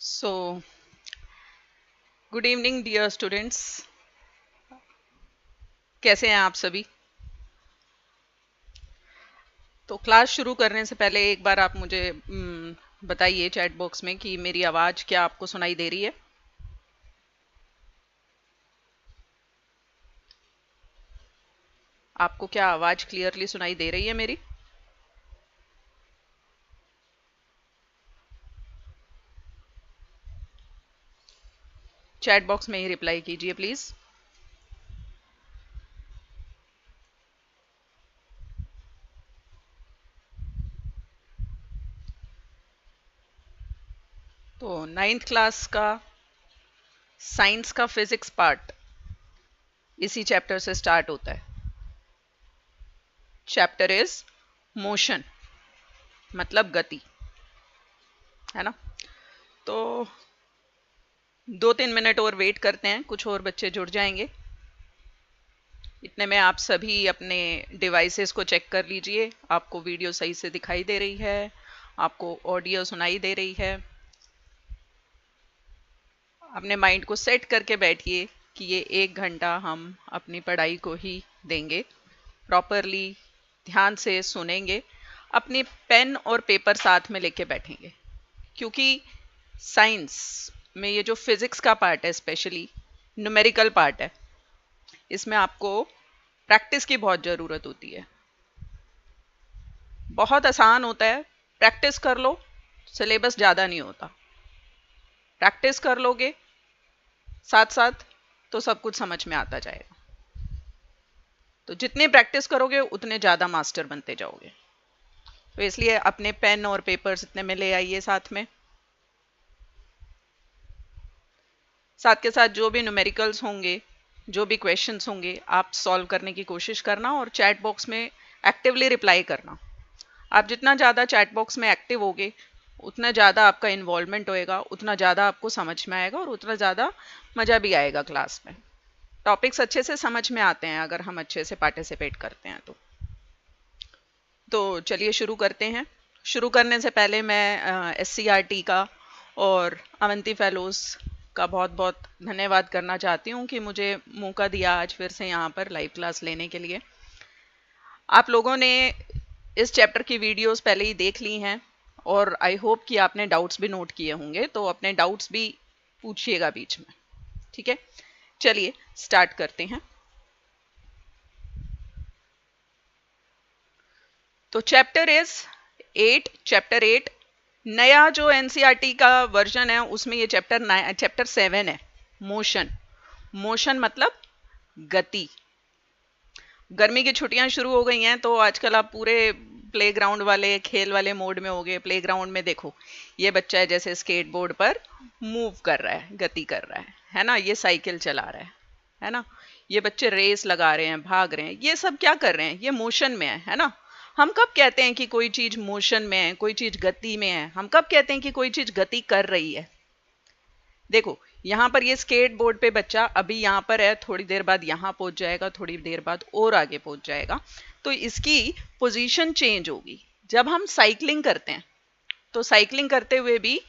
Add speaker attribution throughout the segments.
Speaker 1: So, good evening dear students. कैसे हैं आप सभी? तो क्लास शुरू करने से पहले एक बार आप मुझे बताइए चैट बॉक्स में कि मेरी आवाज़ क्या आपको सुनाई दे रही है? आपको क्या आवाज़ क्लियरली सुनाई दे रही है मेरी? चैट बॉक्स में ही रिप्लाई कीजिए प्लीज़। तो नाइन्थ क्लास का साइंस का फिजिक्स पार्ट इसी चैप्टर से स्टार्ट होता है। चैप्टर इज मोशन, मतलब गति, है ना? तो 2-3 मिनट और वेट करते हैं, कुछ और बच्चे जुड़ जाएंगे। इतने में आप सभी अपने डिवाइसेस को चेक कर लीजिए। आपको वीडियो सही से दिखाई दे रही है, आपको ऑडियो सुनाई दे रही है। अपने माइंड को सेट करके बैठिए कि ये 1 घंटा हम अपनी पढ़ाई को ही देंगे, प्रॉपरली ध्यान से सुनेंगे, अपनी पेन और पेपर साथ में लेके बैठेंगे। क्योंकि साइंस में ये जो फिजिक्स का पार्ट है, स्पेशली न्यूमेरिकल पार्ट है, इसमें आपको प्रैक्टिस की बहुत ज़रूरत होती है। बहुत आसान होता है, प्रैक्टिस कर लो, सिलेबस ज़्यादा नहीं होता। प्रैक्टिस कर लोगे साथ साथ तो सब कुछ समझ में आता जाएगा। तो जितनी प्रैक्टिस करोगे उतने ज़्यादा मास्टर बनते जाओगे। तो इसलिए अपने पेन और पेपर्स इतने में ले आइए साथ में। साथ के साथ जो भी न्यूमेरिकल्स होंगे, जो भी क्वेश्चंस होंगे, आप सॉल्व करने की कोशिश करना और चैट बॉक्स में एक्टिवली रिप्लाई करना। आप जितना ज़्यादा चैट बॉक्स में एक्टिव होगे, उतना ज़्यादा आपका इन्वॉल्वमेंट होएगा, उतना ज़्यादा आपको समझ में आएगा और उतना ज़्यादा मज़ा भी आएगा क्लास में। टॉपिक्स अच्छे से समझ में आते हैं अगर हम अच्छे से पार्टिसिपेट करते हैं तो चलिए शुरू करते हैं। शुरू करने से पहले मैं SCRT का और अवंती फेलोज का बहुत बहुत धन्यवाद करना चाहती हूँ कि मुझे मौका दिया आज फिर से यहाँ पर लाइव क्लास लेने के लिए। आप लोगों ने इस चैप्टर की वीडियोस पहले ही देख ली हैं और आई होप कि आपने डाउट्स भी नोट किए होंगे, तो अपने डाउट्स भी पूछिएगा बीच में, ठीक है? चलिए स्टार्ट करते हैं। तो चैप्टर 8 नया जो एनसीईआरटी का वर्जन है उसमें ये चैप्टर 7 है, मोशन। मोशन मतलब गति। गर्मी की छुट्टियां शुरू हो गई हैं तो आजकल आप पूरे प्लेग्राउंड वाले, खेल वाले मोड में हो गए। प्लेग्राउंड में देखो, ये बच्चा है जैसे स्केटबोर्ड पर मूव कर रहा है, गति कर रहा है ना? ये साइकिल चला रहा है ना? ये बच्चे रेस लगा रहे हैं, भाग रहे हैं, ये सब क्या कर रहे हैं? ये मोशन में है ना? हम कब कहते हैं कि कोई चीज मोशन में है, कोई चीज गति में है? हम कब कहते हैं कि कोई चीज गति कर रही है? देखो, यहाँ पर ये स्केट बोर्ड पे बच्चा अभी यहाँ पर है, थोड़ी देर बाद यहाँ पहुंच जाएगा, थोड़ी देर बाद और आगे पहुंच जाएगा, तो इसकी पोजीशन चेंज होगी। जब हम साइकिलिंग करते हैं तो साइकिलिंग करते हुए भी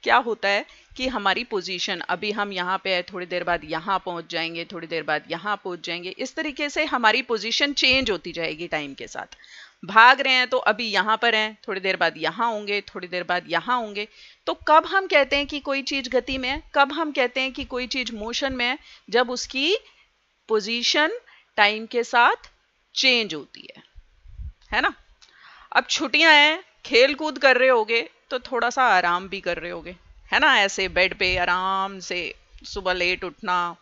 Speaker 1: क्या होता है कि हमारी पोजीशन, अभी हम यहाँ पे है, थोड़ी देर बाद यहाँ पहुंच जाएंगे, थोड़ी देर बाद यहाँ पहुंच जाएंगे, इस तरीके से हमारी पोजीशन चेंज होती जाएगी टाइम के साथ। भाग रहे हैं तो अभी यहाँ पर हैं, थोड़ी देर बाद यहाँ होंगे, थोड़ी देर बाद यहाँ होंगे। तो कब हम कहते हैं कि कोई चीज गति में है, कब हम कहते हैं कि कोई चीज मोशन में है? जब उसकी पोजीशन टाइम के साथ चेंज होती है ना? अब छुट्टियां हैं, खेल कूद कर रहे होगे तो थोड़ा सा आराम भी कर रहे होगे, है ना? ऐसे बेड पे आराम से सुबह लेट उठना,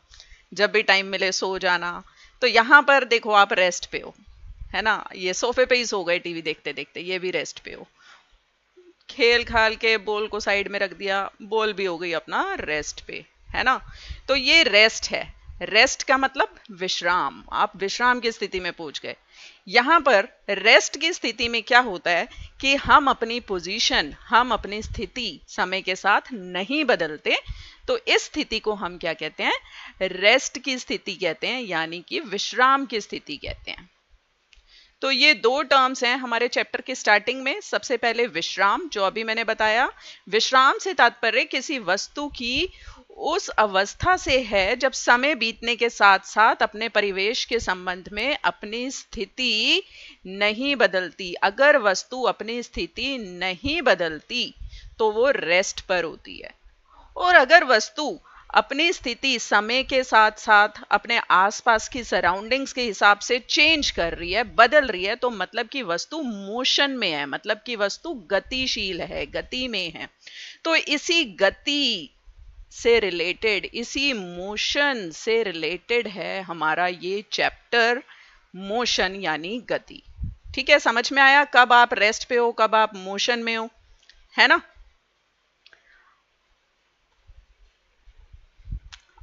Speaker 1: जब भी टाइम मिले सो जाना। तो यहाँ पर देखो, आप रेस्ट पे हो, है ना? ये सोफे पे ही सो गए टीवी देखते देखते, ये भी रेस्ट पे हो। खेल खाल के बॉल को साइड में रख दिया, बॉल भी हो गई अपना रेस्ट पे, है ना? तो ये रेस्ट है। रेस्ट का मतलब विश्राम, आप विश्राम की स्थिति में पहुंच गए। यहां पर रेस्ट की स्थिति में क्या होता है कि हम अपनी पोजीशन, हम अपनी स्थिति समय के साथ नहीं बदलते। तो इस स्थिति को हम क्या कहते हैं? रेस्ट की स्थिति कहते हैं, यानी कि विश्राम की स्थिति कहते हैं। तो ये दो टर्म्स हैं हमारे चैप्टर के स्टार्टिंग में। सबसे पहले विश्राम, जो अभी मैंने बताया, विश्राम से तात्पर्य किसी वस्तु की उस अवस्था से है जब समय बीतने के साथ साथ अपने परिवेश के संबंध में अपनी स्थिति नहीं बदलती। अगर वस्तु अपनी स्थिति नहीं बदलती तो वो रेस्ट पर होती है, और अगर वस्तु अपनी स्थिति समय के साथ साथ अपने आसपास की सराउंडिंग्स के हिसाब से चेंज कर रही है, बदल रही है, तो मतलब कि वस्तु मोशन में है, मतलब कि वस्तु गतिशील है, गति में है। तो इसी गति से रिलेटेड, इसी मोशन से रिलेटेड है हमारा ये चैप्टर, मोशन यानी गति। ठीक है, समझ में आया कब आप रेस्ट पे हो, कब आप मोशन में हो, है ना।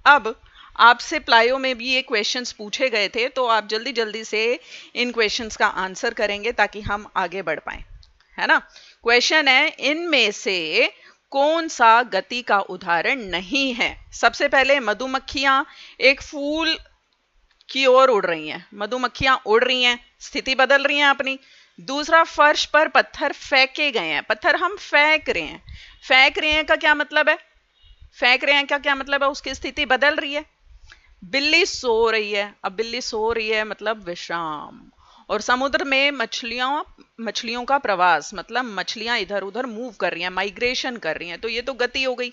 Speaker 1: अब आपसे प्लायो में भी ये क्वेश्चंस पूछे गए थे, तो आप जल्दी जल्दी से इन क्वेश्चंस का आंसर करेंगे ताकि हम आगे बढ़ पाए, है ना। क्वेश्चन है, इनमें से कौन सा गति का उदाहरण नहीं है। सबसे पहले मधुमक्खियां एक फूल की ओर उड़ रही हैं, मधुमक्खियां उड़ रही हैं, स्थिति बदल रही हैं अपनी। दूसरा, फर्श पर पत्थर फेंके गए हैं, पत्थर हम फेंक रहे हैं। फेंक रहे हैं का क्या मतलब है, फेंक रहे हैं का क्या मतलब है, उसकी स्थिति बदल रही है। बिल्ली सो रही है, अब बिल्ली सो रही है मतलब विश्राम। और समुद्र में मछलियों का प्रवास, मतलब मछलियां इधर उधर मूव कर रही हैं, माइग्रेशन कर रही हैं, तो ये तो गति हो गई,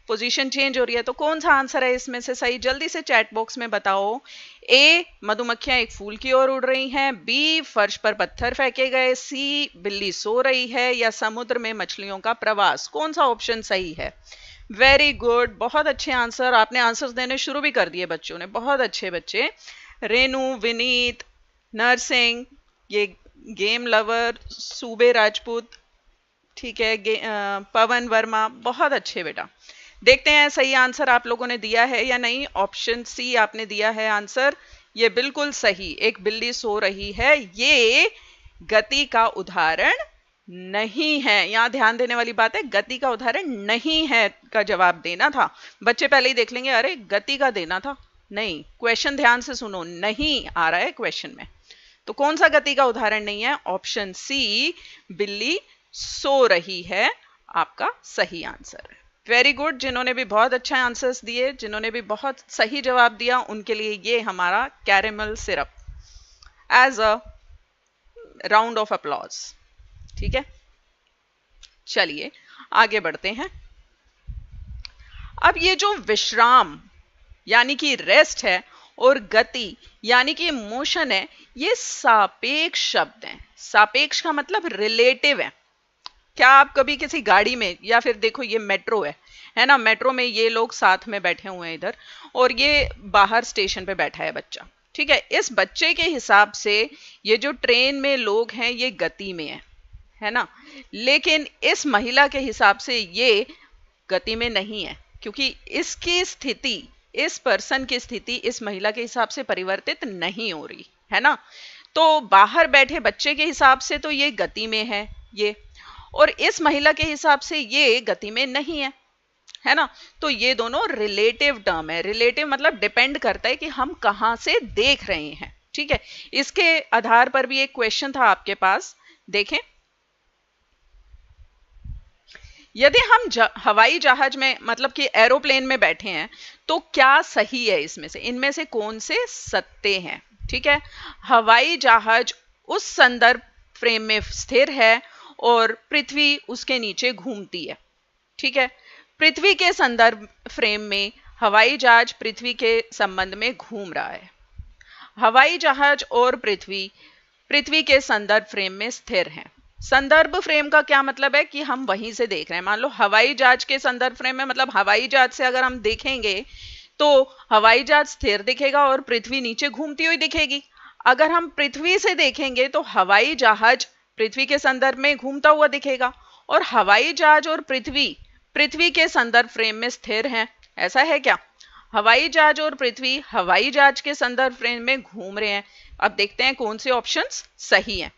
Speaker 1: पोजीशन चेंज हो रही है। तो कौन सा आंसर है इसमें से सही, जल्दी से चैट बॉक्स में बताओ। ए, मधुमक्खियां एक फूल की ओर उड़ रही हैं, बी, फर्श पर पत्थर फेंके गए, सी, बिल्ली सो रही है, या समुद्र में मछलियों का प्रवास, कौन सा ऑप्शन सही है। वेरी गुड, बहुत अच्छे आंसर, आपने आंसर्स देने शुरू भी कर दिए बच्चों ने, बहुत अच्छे बच्चे। रेनू, विनीत, नरसिंह, ये गेम लवर, सूबे राजपूत, ठीक है, पवन वर्मा, बहुत अच्छे बेटा। देखते हैं सही आंसर आप लोगों ने दिया है या नहीं। ऑप्शन सी आपने दिया है आंसर, ये बिल्कुल सही, एक बिल्ली सो रही है, ये गति का उदाहरण नहीं है। यहां ध्यान देने वाली बात है, गति का उदाहरण नहीं है का जवाब देना था। बच्चे पहले ही देख लेंगे, अरे गति का देना था, नहीं, क्वेश्चन ध्यान से सुनो, नहीं आ रहा है क्वेश्चन में। तो कौन सा गति का उदाहरण नहीं है, ऑप्शन सी, बिल्ली सो रही है, आपका सही आंसर है। वेरी गुड, जिन्होंने भी बहुत अच्छा आंसर्स दिए, जिन्होंने भी बहुत सही जवाब दिया, उनके लिए ये हमारा caramel syrup as a round of applause. ठीक है, चलिए आगे बढ़ते हैं। अब ये जो विश्राम यानी कि रेस्ट है और गति यानी कि मोशन है, ये सापेक्ष शब्द हैं। सापेक्ष का मतलब रिलेटिव है। क्या आप कभी किसी गाड़ी में, या फिर देखो ये मेट्रो है ना, मेट्रो में ये लोग साथ में बैठे हुए हैं इधर, और ये बाहर स्टेशन पे बैठा है बच्चा, ठीक है, इस बच्चे के हिसाब से ये जो ट्रेन में लोग हैं ये गति में है ना, लेकिन इस महिला के हिसाब से ये गति में नहीं है, क्योंकि इसकी स्थिति, इस पर्सन की स्थिति इस महिला के हिसाब से परिवर्तित नहीं हो रही है ना। तो बाहर बैठे बच्चे के हिसाब से तो ये गति में है ये, और इस महिला के हिसाब से ये गति में नहीं है ना। तो ये दोनों रिलेटिव टर्म है। रिलेटिव मतलब डिपेंड करता है कि हम कहां से देख रहे हैं, ठीक है। इसके आधार पर भी एक क्वेश्चन था आपके पास, देखें, यदि हम हवाई जहाज में, मतलब कि एरोप्लेन में बैठे हैं, तो क्या सही है इसमें से, इनमें से कौन से सत्य हैं। ठीक है, हवाई जहाज उस संदर्भ फ्रेम में स्थिर है और पृथ्वी उसके नीचे घूमती है, ठीक है। पृथ्वी के संदर्भ फ्रेम में हवाई जहाज पृथ्वी के संबंध में घूम रहा है। हवाई जहाज और पृथ्वी के संदर्भ फ्रेम में स्थिर हैं। संदर्भ फ्रेम का क्या मतलब है कि हम वहीं से देख रहे हैं। मान लो हवाई जहाज के संदर्भ फ्रेम में, मतलब हवाई जहाज से अगर हम देखेंगे तो हवाई जहाज स्थिर दिखेगा और पृथ्वी नीचे घूमती हुई दिखेगी। अगर हम पृथ्वी से देखेंगे तो हवाई जहाज पृथ्वी के संदर्भ में घूमता हुआ दिखेगा, और हवाई जहाज और पृथ्वी के संदर्भ फ्रेम में स्थिर हैं। ऐसा है क्या? हवाई जहाज और पृथ्वी हवाई जहाज के संदर्भ फ्रेम में घूम रहे हैं। अब देखते हैं कौन से ऑप्शंस सही हैं।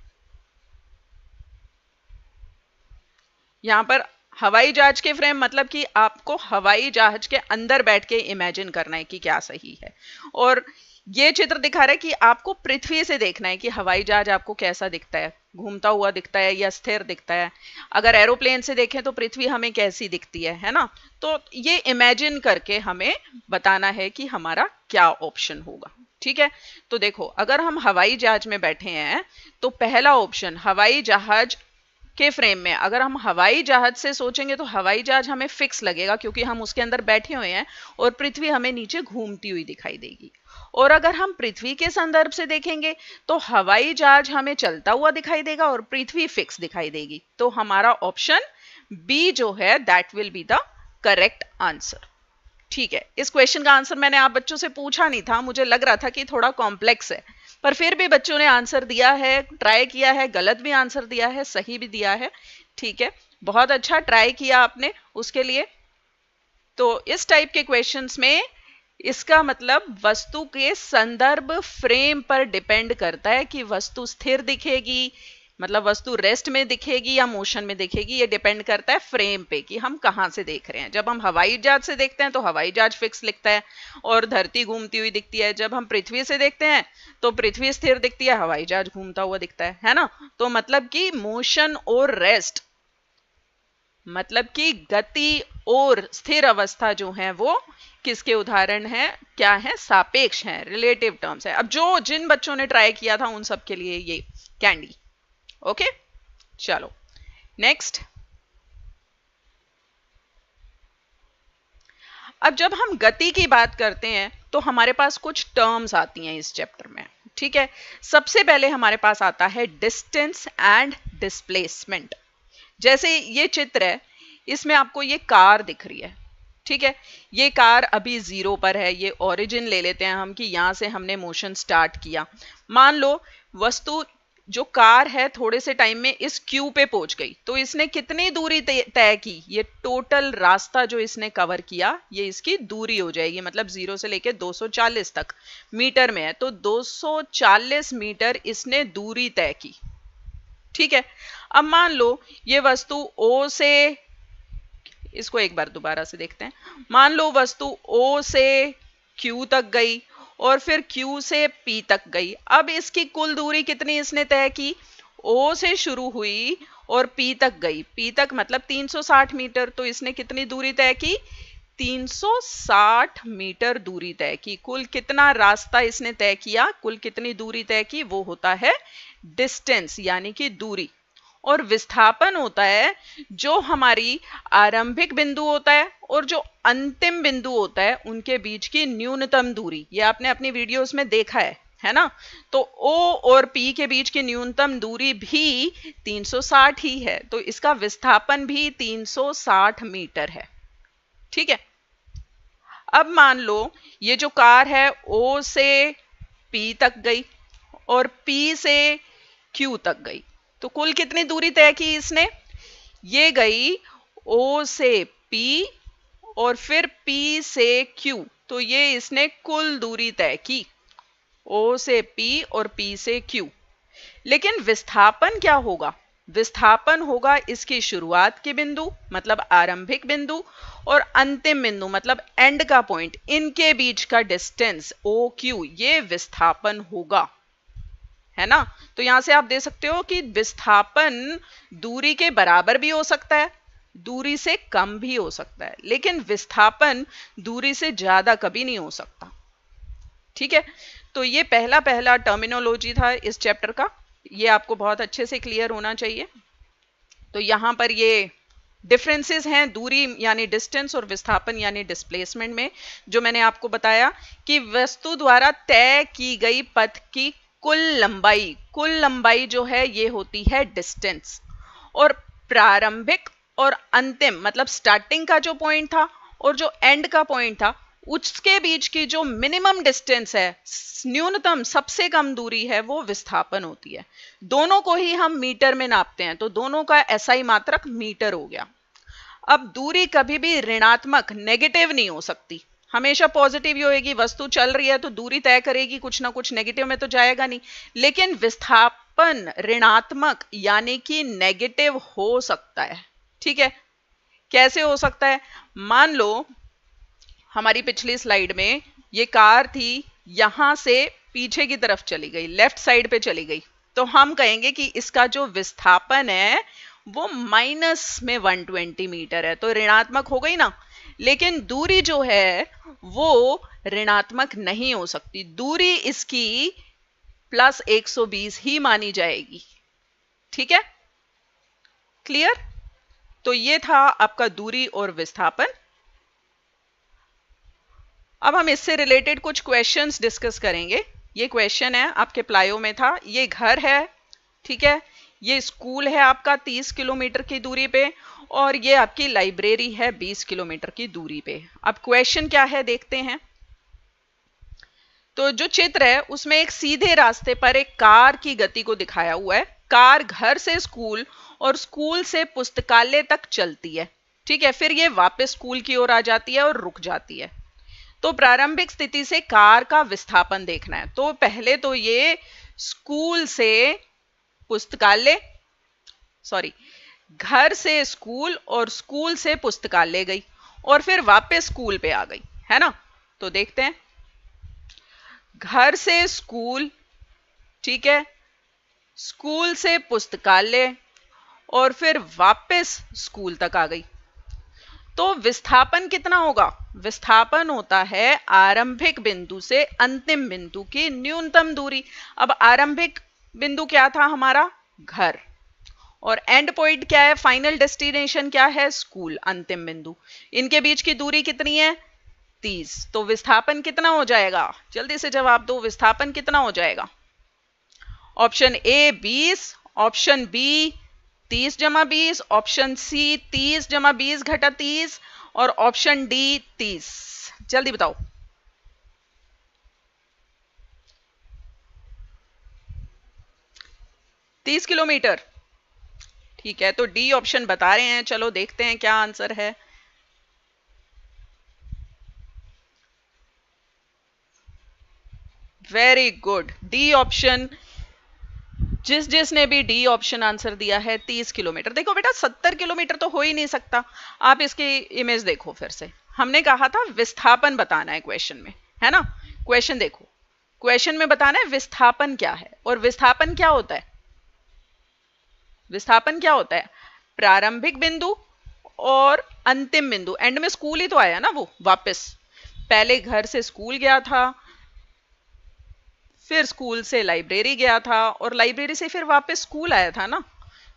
Speaker 1: यहां पर हवाई जहाज के फ्रेम मतलब कि आपको हवाई जहाज के अंदर बैठ के इमेजिन करना है कि क्या सही है। और ये चित्र दिखा रहा है कि आपको पृथ्वी से देखना है कि हवाई जहाज आपको कैसा दिखता है, घूमता हुआ दिखता है या स्थिर दिखता है। अगर एरोप्लेन से देखें तो पृथ्वी हमें कैसी दिखती है ना। तो ये इमेजिन करके हमें बताना है कि हमारा क्या ऑप्शन होगा। ठीक है, तो देखो अगर हम हवाई जहाज में बैठे हैं तो पहला ऑप्शन हवाई जहाज के फ्रेम में, अगर हम हवाई जहाज से सोचेंगे तो हवाई जहाज हमें फिक्स लगेगा क्योंकि हम उसके अंदर बैठे हुए हैं और पृथ्वी हमें नीचे घूमती हुई दिखाई देगी। और अगर हम पृथ्वी के संदर्भ से देखेंगे तो हवाई जहाज हमें चलता हुआ दिखाई देगा और पृथ्वी फिक्स दिखाई देगी। तो हमारा ऑप्शन बी जो है that will be the correct answer. ठीक है, इस क्वेश्चन का आंसर मैंने आप बच्चों से पूछा नहीं था, मुझे लग रहा था कि थोड़ा कॉम्प्लेक्स है, पर फिर भी बच्चों ने आंसर दिया है, ट्राई किया है, गलत भी आंसर दिया है, सही भी दिया है। ठीक है, बहुत अच्छा ट्राई किया आपने उसके लिए। तो इस टाइप के क्वेश्चंस में इसका मतलब वस्तु के संदर्भ फ्रेम पर डिपेंड करता है कि वस्तु स्थिर दिखेगी, मतलब वस्तु रेस्ट में दिखेगी या मोशन में दिखेगी। ये डिपेंड करता है फ्रेम पे कि हम कहां से देख रहे हैं। जब हम हवाई जहाज से देखते हैं तो हवाई जहाज फिक्स दिखता है और धरती घूमती हुई दिखती है। जब हम पृथ्वी से देखते हैं तो पृथ्वी स्थिर दिखती है, हवाई जहाज घूमता हुआ दिखता है ना। तो मतलब कि मोशन और रेस्ट, मतलब कि गति और स्थिर अवस्था जो है वो किसके उदाहरण है, क्या है, सापेक्ष है, रिलेटिव टर्म्स है। अब जो जिन बच्चों ने ट्राई किया था उन सब के लिए ये कैंडी। ओके, चलो नेक्स्ट। अब जब हम गति की बात करते हैं तो हमारे पास कुछ टर्म्स आती हैं इस चैप्टर में। ठीक है, सबसे पहले हमारे पास आता है डिस्टेंस एंड डिस्प्लेसमेंट। जैसे ये चित्र है, इसमें आपको ये कार दिख रही है। ठीक है, ये कार अभी 0 पर है, ये ओरिजिन ले लेते हैं हम कि यहां से हमने मोशन स्टार्ट किया। मान लो वस्तु जो कार है थोड़े से टाइम में इस क्यू पे पहुंच गई, तो इसने कितनी दूरी तय की, ये टोटल रास्ता जो इसने कवर किया ये इसकी दूरी हो जाएगी। मतलब 0 से लेके 240 तक मीटर में है, तो 240 मीटर इसने दूरी तय की। ठीक है, अब मान लो ये वस्तु ओ से, इसको एक बार दोबारा से देखते हैं। मान लो वस्तु ओ से क्यू तक गई और फिर क्यू से पी तक गई। अब इसकी कुल दूरी कितनी इसने तय की, ओ से शुरू हुई और पी तक गई, पी तक मतलब 360 मीटर। तो इसने कितनी दूरी तय की, 360 मीटर दूरी तय की। कुल कितना रास्ता इसने तय किया, कुल कितनी दूरी तय की, वो होता है डिस्टेंस यानी कि दूरी। और विस्थापन होता है जो हमारी आरंभिक बिंदु होता है और जो अंतिम बिंदु होता है उनके बीच की न्यूनतम दूरी। ये आपने अपनी वीडियोस में देखा है ना। तो O और P के बीच की न्यूनतम दूरी भी 360 ही है, तो इसका विस्थापन भी 360 मीटर है। ठीक है, अब मान लो ये जो कार है O से P तक गई और P से Q तक गई, तो कुल कितनी दूरी तय की इसने, ये गई O से P और फिर P से Q, तो ये इसने कुल दूरी तय की O से P और P से Q। लेकिन विस्थापन क्या होगा, विस्थापन होगा इसकी शुरुआत के बिंदु मतलब आरंभिक बिंदु और अंतिम बिंदु मतलब एंड का पॉइंट, इनके बीच का डिस्टेंस OQ, ये विस्थापन होगा, है ना। तो यहां से आप दे सकते हो कि विस्थापन दूरी के बराबर भी हो सकता है, दूरी से कम भी हो सकता है, लेकिन विस्थापन दूरी से ज्यादा कभी नहीं हो सकता। ठीक है, तो ये पहला टर्मिनोलॉजी था इस चैप्टर का, ये आपको बहुत अच्छे से क्लियर होना चाहिए। तो यहां पर ये डिफरेंसेस हैं दूरी यानी डिस्टेंस और विस्थापन यानी डिस्प्लेसमेंट में, जो मैंने आपको बताया कि वस्तु द्वारा तय की गई पथ की कुल लंबाई जो है ये होती है डिस्टेंस, और प्रारंभिक और अंतिम मतलब स्टार्टिंग का जो पॉइंट था और जो एंड का पॉइंट था उसके बीच की जो मिनिमम डिस्टेंस है, न्यूनतम सबसे कम दूरी है, वो विस्थापन होती है। दोनों को ही हम मीटर में नापते हैं, तो दोनों का SI मात्रक मीटर हो गया। अब दूरी कभी भी ऋणात्मक नेगेटिव नहीं हो सकती, हमेशा पॉजिटिव ही होगी। वस्तु चल रही है तो दूरी तय करेगी, कुछ ना कुछ नेगेटिव में तो जाएगा नहीं। लेकिन विस्थापन ऋणात्मक यानी कि नेगेटिव हो सकता है। ठीक है, कैसे हो सकता है? मान लो हमारी पिछली स्लाइड में ये कार थी, यहां से पीछे की तरफ चली गई, लेफ्ट साइड पे चली गई, तो हम कहेंगे कि इसका जो विस्थापन है वो माइनस में 120 मीटर है, तो ऋणात्मक हो गई ना। लेकिन दूरी जो है वो ऋणात्मक नहीं हो सकती, दूरी इसकी प्लस 120 ही मानी जाएगी। ठीक है, क्लियर? तो ये था आपका दूरी और विस्थापन। अब हम इससे रिलेटेड कुछ क्वेश्चंस डिस्कस करेंगे। ये क्वेश्चन है आपके प्लायो में था, ये घर है, ठीक है, ये स्कूल है आपका 30 किलोमीटर की दूरी पे, और ये आपकी लाइब्रेरी है 20 किलोमीटर की दूरी पे। अब क्वेश्चन क्या है देखते हैं। तो जो चित्र है उसमें एक सीधे रास्ते पर एक कार की गति को दिखाया हुआ है। कार घर से स्कूल और स्कूल से पुस्तकालय तक चलती है, ठीक है, फिर ये वापस स्कूल की ओर आ जाती है और रुक जाती है। तो प्रारंभिक स्थिति से कार का विस्थापन देखना है। तो पहले तो ये स्कूल से पुस्तकालय, सॉरी, घर से स्कूल और स्कूल से पुस्तकालय गई और फिर वापस स्कूल पे आ गई, है ना। तो देखते हैं, घर से स्कूल, ठीक है, स्कूल से पुस्तकालय और फिर वापस स्कूल तक आ गई। तो विस्थापन कितना होगा? विस्थापन होता है आरंभिक बिंदु से अंतिम बिंदु की न्यूनतम दूरी। अब आरंभिक बिंदु क्या था हमारा? घर, और एंड पॉइंट क्या है? फाइनल डेस्टिनेशन क्या है? स्कूल, अंतिम बिंदु। इनके बीच की दूरी कितनी है? 30। तो विस्थापन कितना हो जाएगा? जल्दी से जवाब दो, विस्थापन कितना हो जाएगा? ऑप्शन ए 20, ऑप्शन बी 30 जमा 20, ऑप्शन सी 30 जमा 20 घटा 30, और ऑप्शन डी 30। जल्दी बताओ। तीस किलोमीटर, ठीक है, तो डी ऑप्शन बता रहे हैं। चलो देखते हैं क्या आंसर है। Very good, D option. जिसने भी डी ऑप्शन आंसर दिया है 30 किलोमीटर। देखो बेटा 70 किलोमीटर तो हो ही नहीं सकता। आप इसकी इमेज देखो फिर से, हमने कहा था विस्थापन बताना है क्वेश्चन में, है ना। क्वेश्चन देखो, क्वेश्चन में बताना है विस्थापन क्या है, और विस्थापन क्या होता है? विस्थापन क्या होता है? प्रारंभिक बिंदु और अंतिम बिंदु, एंड में स्कूल ही तो आया ना, वो वापस पहले घर से स्कूल गया था, फिर स्कूल से लाइब्रेरी गया था, और लाइब्रेरी से फिर वापस स्कूल आया था ना।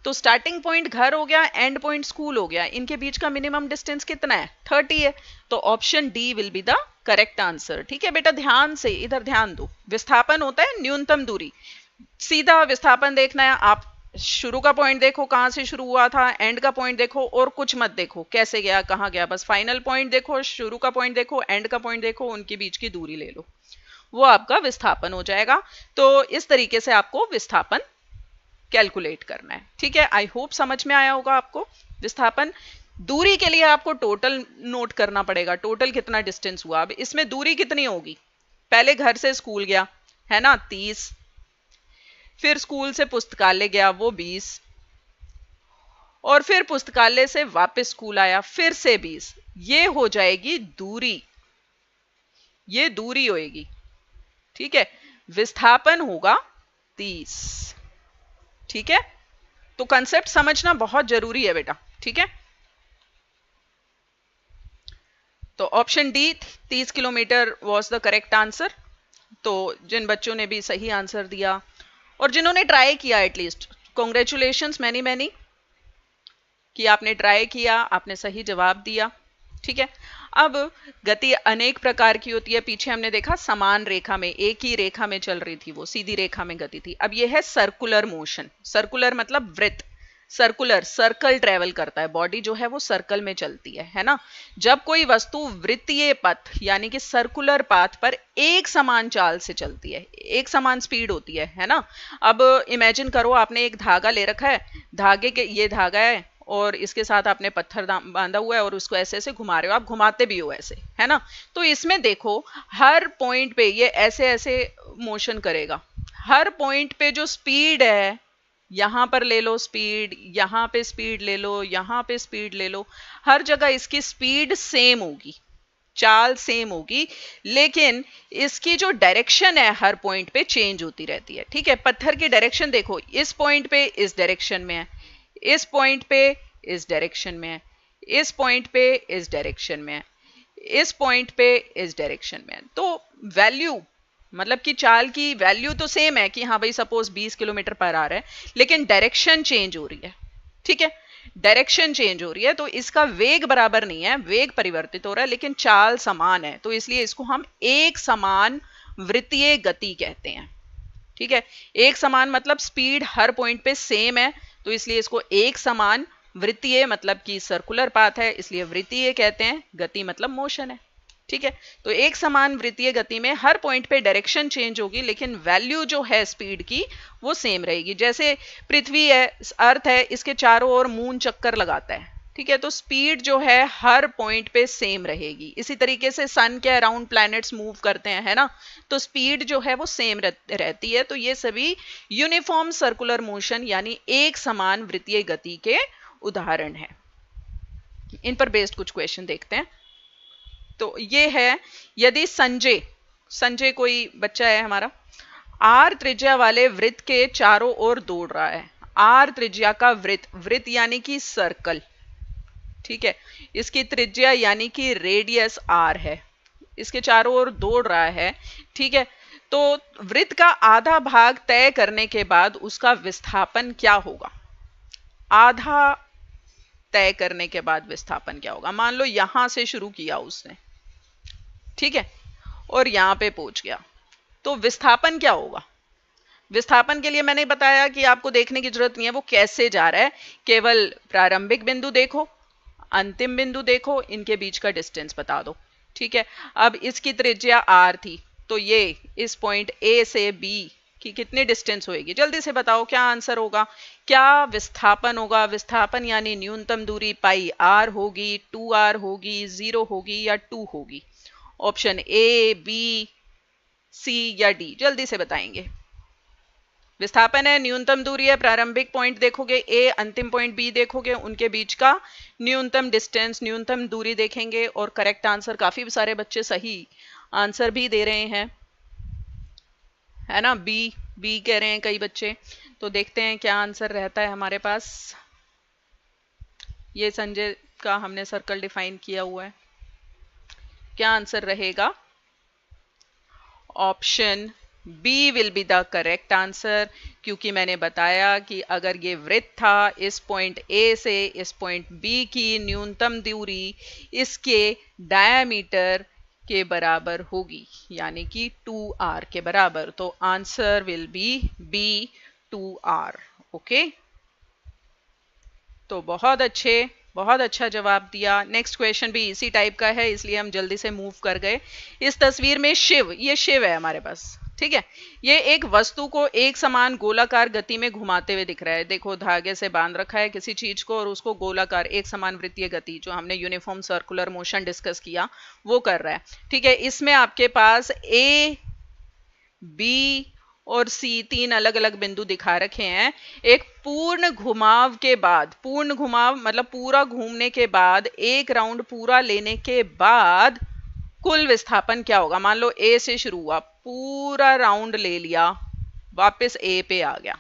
Speaker 1: तो स्टार्टिंग पॉइंट घर हो गया, एंड पॉइंट स्कूल हो गया, इनके बीच का मिनिमम डिस्टेंस कितना है? 30 है। तो option D will be the correct answer. ठीक है बेटा, ध्यान से इधर ध्यान दो। विस्थापन होता है न्यूनतम दूरी, सीधा विस्थापन देखना है। आप शुरू का पॉइंट देखो कहां से शुरू हुआ था, एंड का पॉइंट देखो, और कुछ मत देखो कैसे गया कहां गया, बस फाइनल पॉइंट देखो, शुरू का पॉइंट देखो, एंड का पॉइंट देखो, उनके बीच की दूरी ले लो, वो आपका विस्थापन हो जाएगा। तो इस तरीके से आपको विस्थापन कैलकुलेट करना है। ठीक है, आई होप समझ में आया होगा आपको। विस्थापन दूरी के लिए आपको टोटल नोट करना पड़ेगा, टोटल कितना डिस्टेंस हुआ। अब इसमें दूरी कितनी होगी? पहले घर से स्कूल गया, है ना, 30, फिर स्कूल से पुस्तकालय गया, वो 20, और फिर पुस्तकालय से वापस स्कूल आया, फिर से 20। ये हो जाएगी दूरी, ये दूरी होएगी। ठीक है, विस्थापन होगा 30। ठीक है, तो कंसेप्ट समझना बहुत जरूरी है बेटा। ठीक है, तो option D 30 kilometre was the correct answer. तो जिन बच्चों ने भी सही आंसर दिया और जिन्होंने ट्राई किया, एटलीस्ट कॉन्ग्रेचुलेशंस मैनी मैनी कि आपने ट्राई किया, आपने सही जवाब दिया। ठीक है, अब गति अनेक प्रकार की होती है। पीछे हमने देखा समान रेखा में, एक ही रेखा में चल रही थी, वो सीधी रेखा में गति थी। अब यह है सर्कुलर मोशन। सर्कुलर मतलब वृत्त, सर्कुलर, सर्कल ट्रेवल करता है, बॉडी जो है वो सर्कल में चलती है ना। जब कोई वस्तु वृत्तीय पथ यानी कि सर्कुलर पाथ पर एक समान चाल से चलती है, एक समान स्पीड होती है ना। अब इमेजिन करो आपने एक धागा ले रखा है, धागे के, ये धागा है और इसके साथ आपने पत्थर बांधा हुआ है और उसको ऐसे ऐसे घुमा रहे हो, आप घुमाते भी हो ऐसे, है ना। तो इसमें देखो हर पॉइंट पे ये ऐसे ऐसे मोशन करेगा, हर पॉइंट पे जो स्पीड है यहां पर ले लो स्पीड, यहां पे स्पीड ले लो, यहां पे स्पीड ले लो, हर जगह इसकी स्पीड सेम होगी, चाल सेम होगी, लेकिन इसकी जो डायरेक्शन है हर पॉइंट पे चेंज होती रहती है। ठीक है, पत्थर की डायरेक्शन देखो, इस पॉइंट पे इस डायरेक्शन में है, इस पॉइंट पे इस डायरेक्शन में है, इस पॉइंट पे इस डायरेक्शन में है, इस पॉइंट पे इस डायरेक्शन में है। तो वैल्यू मतलब कि चाल की वैल्यू तो सेम है कि हाँ भाई सपोज 20 किलोमीटर पर आ रहा है, लेकिन डायरेक्शन चेंज हो रही है। ठीक है, डायरेक्शन चेंज हो रही है, तो इसका वेग बराबर नहीं है, वेग परिवर्तित हो रहा है, लेकिन चाल समान है, तो इसलिए इसको हम एक समान वृत्तीय गति कहते हैं। ठीक है, एक समान मतलब स्पीड हर पॉइंट पे सेम है, तो इसलिए इसको एक समान वृत्तीय मतलब कि सर्कुलर पाथ है, इसलिए वृत्तीय कहते हैं, गति मतलब मोशन है। ठीक है, तो एक समान वृत्तीय गति में हर पॉइंट पे डायरेक्शन चेंज होगी, लेकिन वैल्यू जो है स्पीड की वो सेम रहेगी। जैसे पृथ्वी है, अर्थ है, इसके चारों ओर मून चक्कर लगाता है। ठीक है, तो स्पीड जो है हर पॉइंट पे सेम रहेगी। इसी तरीके से सन के अराउंड प्लैनेट्स मूव करते हैं, है ना, तो स्पीड जो है वो सेम रहती है। तो ये सभी यूनिफॉर्म सर्कुलर मोशन यानी एक समान वृत्तीय गति के उदाहरण है। इन पर बेस्ड कुछ क्वेश्चन देखते हैं। तो ये है, यदि संजय कोई बच्चा है हमारा, आर त्रिज्या वाले वृत्त के चारों ओर दौड़ रहा है। आर त्रिज्या का वृत्त यानी कि सर्कल, ठीक है, इसकी त्रिज्या यानी कि रेडियस आर है, इसके चारों ओर दौड़ रहा है। ठीक है, तो वृत्त का आधा भाग तय करने के बाद उसका विस्थापन क्या होगा? आधा तय करने के बाद विस्थापन क्या होगा? मान लो यहां से शुरू किया उसने, ठीक है, और यहां पे पहुंच गया, तो विस्थापन क्या होगा? विस्थापन के लिए मैंने बताया कि आपको देखने की जरूरत नहीं है वो कैसे जा रहा है, केवल प्रारंभिक बिंदु देखो, अंतिम बिंदु देखो, इनके बीच का डिस्टेंस बता दो। ठीक है, अब इसकी त्रिज्या आर थी, तो ये इस पॉइंट ए से बी की कितनी डिस्टेंस होगी? जल्दी से बताओ क्या आंसर होगा, क्या विस्थापन होगा? विस्थापन यानी न्यूनतम दूरी पाई आर होगी, 2r होगी, 0 होगी या 2 होगी? ऑप्शन ए, बी, सी या डी, जल्दी से बताएंगे। विस्थापन है, न्यूनतम दूरी है, प्रारंभिक पॉइंट देखोगे ए, अंतिम पॉइंट बी देखोगे, उनके बीच का न्यूनतम डिस्टेंस, न्यूनतम दूरी देखेंगे, और करेक्ट आंसर, काफी सारे बच्चे सही आंसर भी दे रहे हैं, है ना, बी कह रहे हैं कई बच्चे। तो देखते हैं क्या आंसर रहता है हमारे पास। ये संजय का हमने सर्कल डिफाइन किया हुआ है, क्या आंसर रहेगा? Option B will be the correct answer, क्योंकि मैंने बताया कि अगर ये वृत्त था, इस पॉइंट ए से इस पॉइंट बी की न्यूनतम दूरी इसके डायमीटर के बराबर होगी, यानी कि 2r के बराबर, तो answer will be B, 2r। Okay, तो बहुत अच्छा जवाब दिया। नेक्स्ट क्वेश्चन भी इसी टाइप का है, इसलिए हम जल्दी से मूव कर गए। इस तस्वीर में ये शिव है हमारे पास, ठीक है, ये एक वस्तु को एक समान गोलाकार गति में घुमाते हुए दिख रहा है। देखो धागे से बांध रखा है किसी चीज को और उसको गोलाकार एक समान वृत्तीय गति, जो हमने यूनिफॉर्म सर्कुलर मोशन डिस्कस किया, वो कर रहा है। ठीक है, इसमें आपके पास ए, बी और सी तीन अलग अलग बिंदु दिखा रखे हैं। एक पूर्ण घुमाव के बाद, पूर्ण घुमाव मतलब पूरा घूमने के बाद, एक राउंड पूरा लेने के बाद कुल विस्थापन क्या होगा? मान लो ए से शुरू हुआ, पूरा राउंड ले लिया, वापस ए पे आ गया,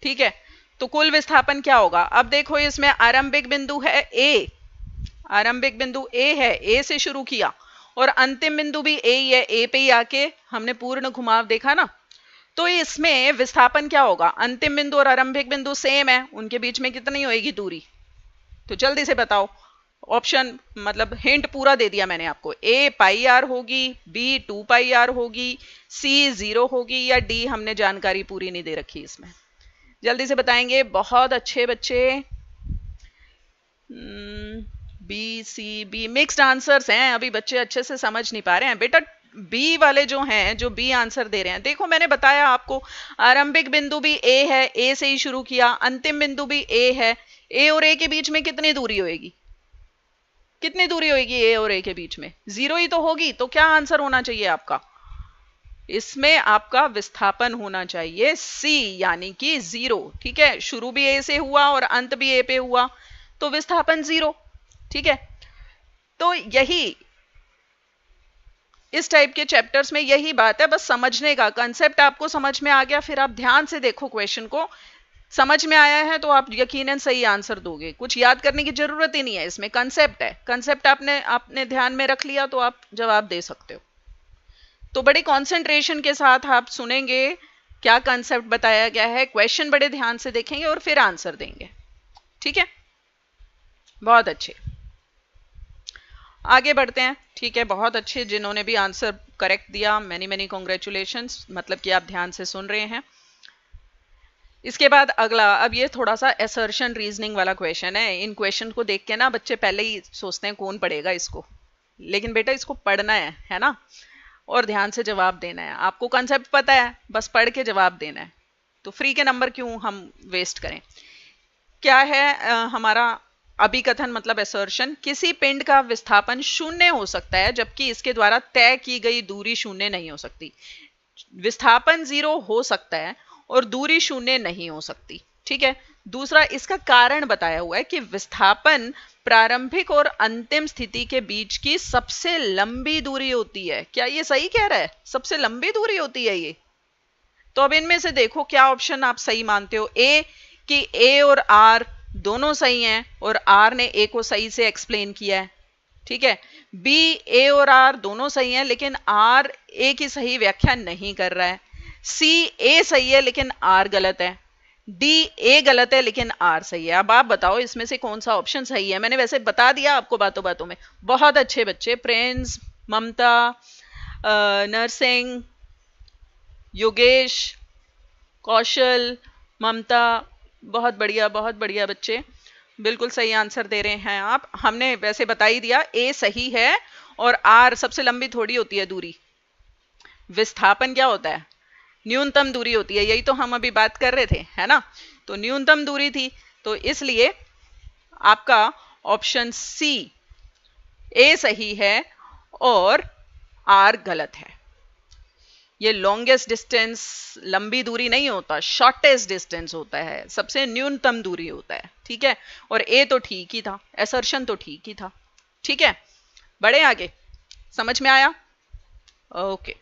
Speaker 1: ठीक है, तो कुल विस्थापन क्या होगा? अब देखो इसमें आरंभिक बिंदु है ए, आरंभिक बिंदु ए है, ए से शुरू किया, और अंतिम बिंदु भी ए ही है, ए पे ही आके हमने पूर्ण घुमाव देखा ना। तो इसमें विस्थापन क्या होगा? अंतिम बिंदु और आरंभिक बिंदु सेम है, उनके बीच में कितनी होगी दूरी? तो जल्दी से बताओ। ऑप्शन मतलब हिंट पूरा दे दिया मैंने आपको, ए पाई आर होगी, बी 2 पाई आर होगी, सी 0 होगी, या डी हमने जानकारी पूरी नहीं दे रखी इसमें। जल्दी से बताएंगे बहुत अच्छे बच्चे। बी, सी, बी, मिक्स्ड आंसर्स हैं, अभी बच्चे अच्छे से समझ नहीं पा रहे हैं बेटा। बी वाले जो हैं, जो बी आंसर दे रहे हैं, देखो मैंने बताया आपको, आरंभिक बिंदु भी ए है, ए से ही शुरू किया, अंतिम बिंदु भी ए है, ए और ए के बीच में कितनी दूरी होगी? कितनी दूरी होगी ए और ए के बीच में? 0 ही तो होगी, तो क्या आंसर होना चाहिए आपका? इसमें आपका विस्थापन होना चाहिए सी, यानी कि 0। ठीक है, शुरू भी ए से हुआ और अंत भी ए पे हुआ, तो विस्थापन 0। ठीक है, तो यही इस टाइप के चैप्टर्स में यही बात है, बस समझने का कंसेप्ट आपको समझ में आ गया, फिर आप ध्यान से देखो क्वेश्चन को, समझ में आया है तो आप यकीनन सही आंसर दोगे, कुछ याद करने की जरूरत ही नहीं है, इसमें कंसेप्ट है, कंसेप्ट आपने ध्यान में रख लिया तो आप जवाब दे सकते हो। तो बड़े कंसंट्रेशन के साथ आप सुनेंगे क्या कंसेप्ट बताया गया है, क्वेश्चन बड़े ध्यान से देखेंगे और फिर आंसर देंगे। ठीक है, बहुत अच्छे, आगे बढ़ते हैं। ठीक है, बहुत अच्छे, जिन्होंने भी आंसर करेक्ट दिया मैनी मैनी कॉन्ग्रेचुलेशंस, मतलब कि आप ध्यान से सुन रहे हैं। इसके बाद अगला, अब ये थोड़ा सा असर्शन रीजनिंग वाला क्वेश्चन है। इन क्वेश्चन को देख के ना बच्चे पहले ही सोचते हैं कौन पढ़ेगा इसको, लेकिन बेटा इसको पढ़ना है ना, और ध्यान से जवाब देना है। आपको कंसेप्ट पता है, बस पढ़ के जवाब देना है, तो फ्री के नंबर क्यों हम वेस्ट करें। क्या है हमारा अभिकथन, मतलब असर्शन, किसी पिंड का विस्थापन शून्य हो सकता है जबकि इसके द्वारा तय की गई दूरी शून्य नहीं हो सकती। विस्थापन 0 हो सकता है और दूरी शून्य नहीं हो सकती। ठीक है, दूसरा इसका कारण बताया हुआ है कि विस्थापन प्रारंभिक और अंतिम स्थिति के बीच की सबसे लंबी दूरी होती है। क्या ये सही कह रहा है, सबसे लंबी दूरी होती है ये? तो अब इनमें से देखो क्या ऑप्शन आप सही मानते हो। ए, कि ए और आर दोनों सही हैं और आर ने ए को सही से एक्सप्लेन किया है। ठीक है, बी, ए और आर दोनों सही हैं लेकिन आर ए की सही व्याख्या नहीं कर रहा है। सी, ए सही है लेकिन आर गलत है। डी, ए गलत है लेकिन आर सही है। अब आप बताओ इसमें से कौन सा ऑप्शन सही है। मैंने वैसे बता दिया आपको बातों बातों में। बहुत अच्छे बच्चे, प्रिंस, ममता, नरसिंह, योगेश, कौशल, ममता, बहुत बढ़िया बच्चे, बिल्कुल सही आंसर दे रहे हैं आप। हमने वैसे बता ही दिया ए सही है और आर सबसे लंबी थोड़ी होती है दूरी, विस्थापन क्या होता है, न्यूनतम दूरी होती है, यही तो हम अभी बात कर रहे थे, है ना। तो न्यूनतम दूरी थी, तो इसलिए आपका ऑप्शन सी, ए सही है और आर गलत है। ये लॉन्गेस्ट डिस्टेंस, लंबी दूरी नहीं होता, शॉर्टेस्ट डिस्टेंस होता है, सबसे न्यूनतम दूरी होता है। ठीक है, और ए तो ठीक ही था, असर्शन तो ठीक ही था। ठीक है, बढ़े आगे, समझ में आया? ओके,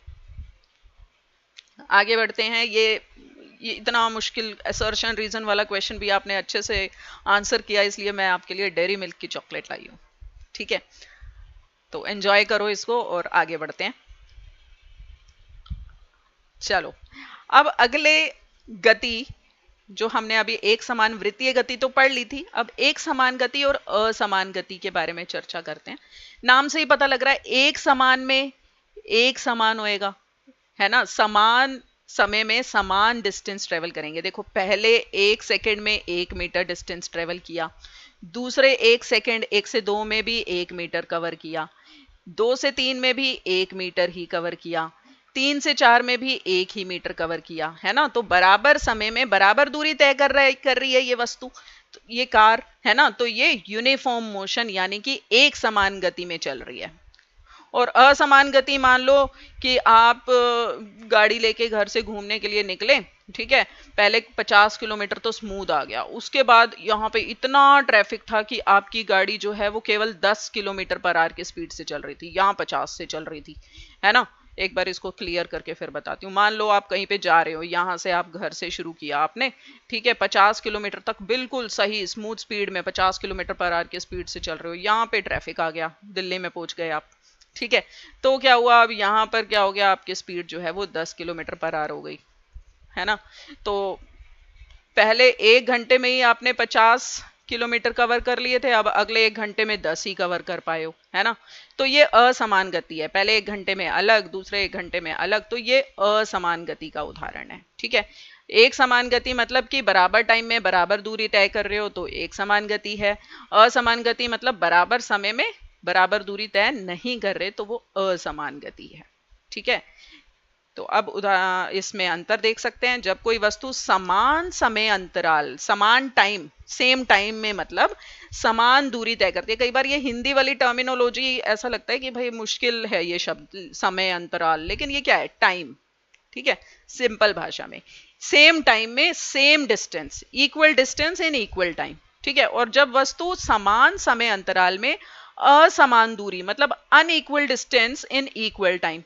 Speaker 1: आगे बढ़ते हैं। ये इतना मुश्किल असर्शन रीजन वाला क्वेश्चन भी आपने अच्छे से आंसर किया, इसलिए मैं आपके लिए डेयरी मिल्क की चॉकलेट लाई हूं। ठीक है, तो एंजॉय करो इसको और आगे बढ़ते हैं। चलो, अब अगले गति, जो हमने अभी एक समान वृत्तीय गति तो पढ़ ली थी, अब एक समान गति और असमान गति के बारे में चर्चा करते हैं। नाम से ही पता लग रहा है एक समान में एक समान होएगा, है ना, समान समय में समान डिस्टेंस ट्रेवल करेंगे। देखो, पहले 1 सेकंड में 1 मीटर डिस्टेंस ट्रेवल किया, दूसरे 1 सेकंड 1 से 2 में भी 1 मीटर कवर किया, 2 से 3 में भी 1 मीटर ही कवर किया, 3 से 4 में भी 1 ही मीटर कवर किया, है ना। तो बराबर समय में बराबर दूरी तय कर रही है ये वस्तु, तो ये कार, है ना। तो ये यूनिफॉर्म मोशन यानी कि एक समान गति में चल रही है। और असमान गति, मान लो कि आप गाड़ी लेके घर से घूमने के लिए निकले, ठीक है, पहले 50 किलोमीटर तो स्मूथ आ गया, उसके बाद यहाँ पे इतना ट्रैफिक था कि आपकी गाड़ी जो है वो केवल 10 किलोमीटर पर आवर की स्पीड से चल रही थी, यहाँ 50 से चल रही थी, है ना। एक बार इसको क्लियर करके फिर बताती हूँ। मान लो आप कहीं पे जा रहे हो, यहाँ से आप घर से शुरू किया आपने, ठीक है, 50 किलोमीटर तक बिल्कुल सही स्मूथ स्पीड में 50 किलोमीटर पर आवर की स्पीड से चल रहे हो, यहाँ पे ट्रैफिक आ गया, दिल्ली में पहुंच गए आप, ठीक है। तो क्या हुआ, अब यहाँ पर क्या हो गया, आपकी स्पीड जो है वो 10 किलोमीटर पर आवर हो गई, है ना। तो पहले 1 घंटे में ही आपने 50 किलोमीटर कवर कर लिए थे, अब अगले 1 घंटे में 10 ही कवर कर पाए हो, है ना। तो ये असमान गति है, पहले 1 घंटे में अलग, दूसरे 1 घंटे में अलग, तो ये असमान गति का उदाहरण है, ठीक है। एक समान गति मतलब कि बराबर टाइम में बराबर दूरी तय कर रहे हो तो एक समान गति है। असमान गति मतलब बराबर समय में बराबर दूरी तय नहीं कर रहे तो वो असमान गति है, ठीक है। तो अब इसमें अंतर देख सकते हैं, जब कोई वस्तु समान समय अंतराल, समान टाइम, सेम टाइम में मतलब समान दूरी तय करती है। कई बार ये हिंदी वाली टर्मिनोलॉजी ऐसा लगता है कि भाई मुश्किल है ये शब्द समय अंतराल, लेकिन ये क्या है, टाइम, ठीक है, सिंपल भाषा में सेम टाइम में same distance, equal distance in equal time. ठीक है, और जब वस्तु समान समय अंतराल में असमान दूरी मतलब unequal distance in equal time,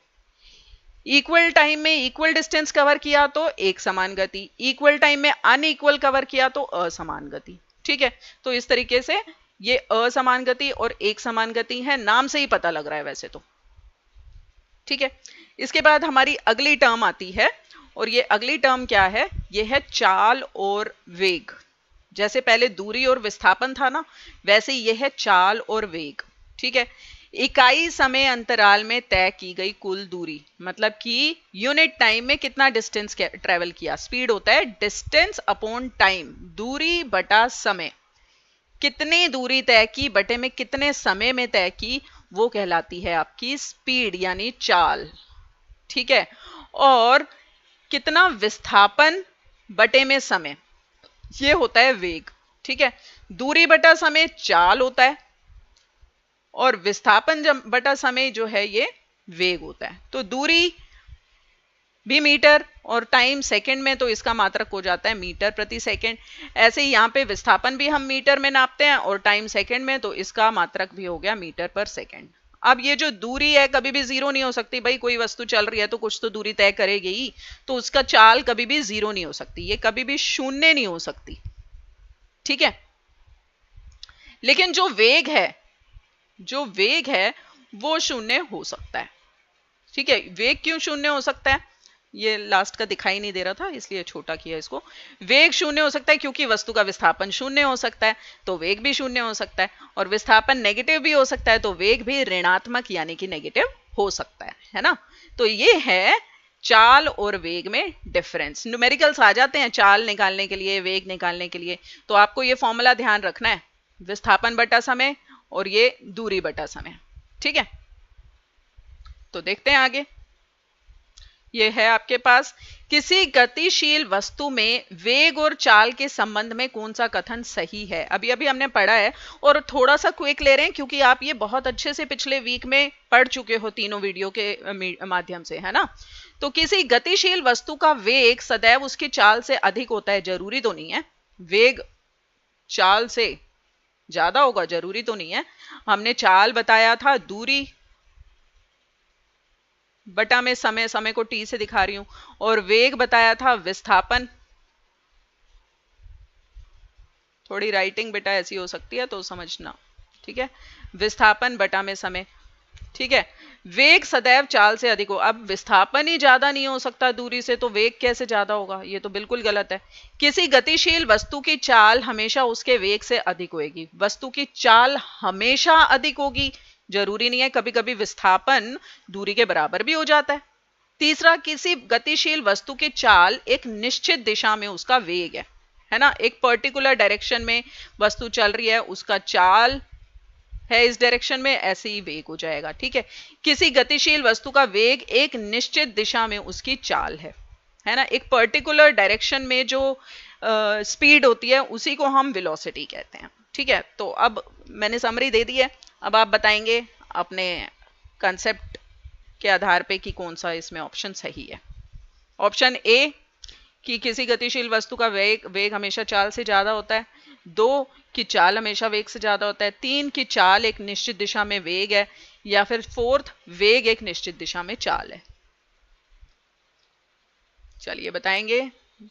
Speaker 1: equal time में इक्वल डिस्टेंस कवर किया तो एक समान गति, इक्वल टाइम में अनइक्वल कवर किया तो असमान गति। ठीक है, तो इस तरीके से ये असमान गति और एक समान गति है, नाम से ही पता लग रहा है वैसे तो। ठीक है, इसके बाद हमारी अगली टर्म आती है, और ये अगली टर्म क्या है, ये है चाल और वेग। जैसे पहले दूरी और विस्थापन था ना, वैसे ये है चाल और वेग। ठीक है, इकाई समय अंतराल में तय की गई कुल दूरी, मतलब कि यूनिट टाइम में कितना डिस्टेंस ट्रेवल किया, स्पीड होता है डिस्टेंस अपॉन टाइम, दूरी बटा समय। कितनी दूरी तय की बटे में कितने समय में तय की, वो कहलाती है आपकी स्पीड यानी चाल। ठीक है, और कितना विस्थापन बटे में समय, ये होता है वेग। ठीक है, दूरी बटा समय चाल होता है, और विस्थापन बटा समय जो है ये वेग होता है। तो दूरी भी मीटर और टाइम सेकंड में, तो इसका मात्रक हो जाता है मीटर प्रति सेकंड। ऐसे ही यहाँ पे विस्थापन भी हम मीटर में नापते हैं और टाइम सेकंड में, तो इसका मात्रक भी हो गया मीटर पर सेकंड। अब ये जो दूरी है कभी भी जीरो नहीं हो सकती भाई, कोई वस्तु चल रही है तो कुछ तो दूरी तय करेगी ही, तो उसका चाल कभी भी जीरो नहीं हो सकती, ये कभी भी शून्य नहीं हो सकती। ठीक है, लेकिन जो वेग है वो शून्य हो सकता है। ठीक है, वेग क्यों शून्य हो सकता है, ये लास्ट का दिखाई नहीं दे रहा था इसलिए छोटा किया इसको। वेग शून्य हो सकता है क्योंकि वस्तु का विस्थापन शून्य हो सकता है, तो वेग भी शून्य हो सकता है, और विस्थापन नेगेटिव भी हो सकता है, तो वेग भी ऋणात्मक यानी कि नेगेटिव हो सकता है ना। तो ये है चाल और वेग में डिफरेंस। न्यूमेरिकल्स आ जाते हैं चाल निकालने के लिए, वेग निकालने के लिए, तो आपको ये फॉर्मूला ध्यान रखना है, विस्थापन बटा समय और ये दूरी बटा समय। ठीक है, तो देखते हैं आगे। ये है आपके पास, किसी गतिशील वस्तु में वेग और चाल के संबंध में कौन सा कथन सही है। अभी अभी हमने पढ़ा है और थोड़ा सा क्विक ले रहे हैं क्योंकि आप ये बहुत अच्छे से पिछले वीक में पढ़ चुके हो तीनों वीडियो के माध्यम से, है ना। तो किसी गतिशील वस्तु का वेग सदैव उसकी चाल से अधिक होता है, जरूरी तो नहीं है वेग चाल से ज्यादा होगा, जरूरी तो नहीं है। हमने चाल बताया था दूरी बटा में समय, समय को टी से दिखा रही हूं, और वेग बताया था विस्थापन। थोड़ी राइटिंग बेटा ऐसी हो सकती है तो समझना। ठीक है, विस्थापन बटा में समय। ठीक है, वेग सदैव चाल से अधिक हो, अब विस्थापन ही ज्यादा नहीं हो सकता दूरी से, तो वेग कैसे ज्यादा होगा, ये तो बिल्कुल गलत है। किसी गतिशील वस्तु की चाल हमेशा उसके वेग से अधिक होगी, वस्तु की चाल हमेशा अधिक होगी, जरूरी नहीं है, कभी कभी विस्थापन दूरी के बराबर भी हो जाता है। तीसरा, किसी गतिशील वस्तु की चाल एक निश्चित दिशा में उसका वेग है ना, एक पर्टिकुलर डायरेक्शन में वस्तु चल रही है, उसका चाल है इस डायरेक्शन में, ऐसे ही वेग हो जाएगा। ठीक है, किसी गतिशील वस्तु का वेग एक निश्चित दिशा में उसकी चाल है ना, एक पर्टिकुलर डायरेक्शन में जो स्पीड होती है उसी को हम वेलोसिटी कहते हैं। ठीक है, तो अब मैंने समरी दे दी है, अब आप बताएंगे अपने कंसेप्ट के आधार पे कि कौन सा इसमें ऑप्शन सही है। ऑप्शन ए कि किसी गतिशील वस्तु का वेग हमेशा चाल से ज्यादा होता है, 2 कि चाल हमेशा वेग से ज्यादा होता है, 3 कि चाल एक निश्चित दिशा में वेग है, या फिर 4th वेग एक निश्चित दिशा में चाल है। चलिए बताएंगे,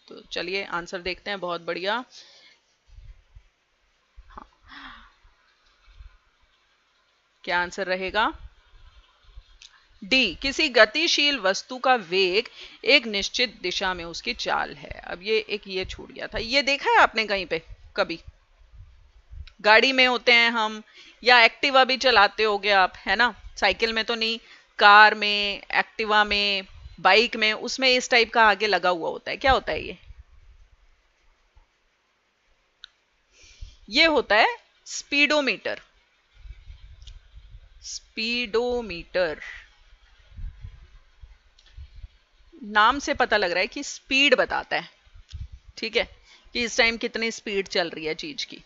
Speaker 1: तो चलिए आंसर देखते हैं। बहुत बढ़िया, हाँ, क्या आंसर रहेगा, डी, किसी गतिशील वस्तु का वेग एक निश्चित दिशा में उसकी चाल है। अब ये छूट गया था, ये देखा है आपने कहीं पे कभी, गाड़ी में होते हैं हम, या एक्टिवा भी चलाते होगे आप, है ना, साइकिल में तो नहीं, कार में, एक्टिवा में, बाइक में, उसमें इस टाइप का आगे लगा हुआ होता है, क्या होता है ये होता है स्पीडोमीटर। स्पीडोमीटर नाम से पता लग रहा है कि स्पीड बताता है। ठीक है, कि इस टाइम कितनी स्पीड चल रही है चीज की।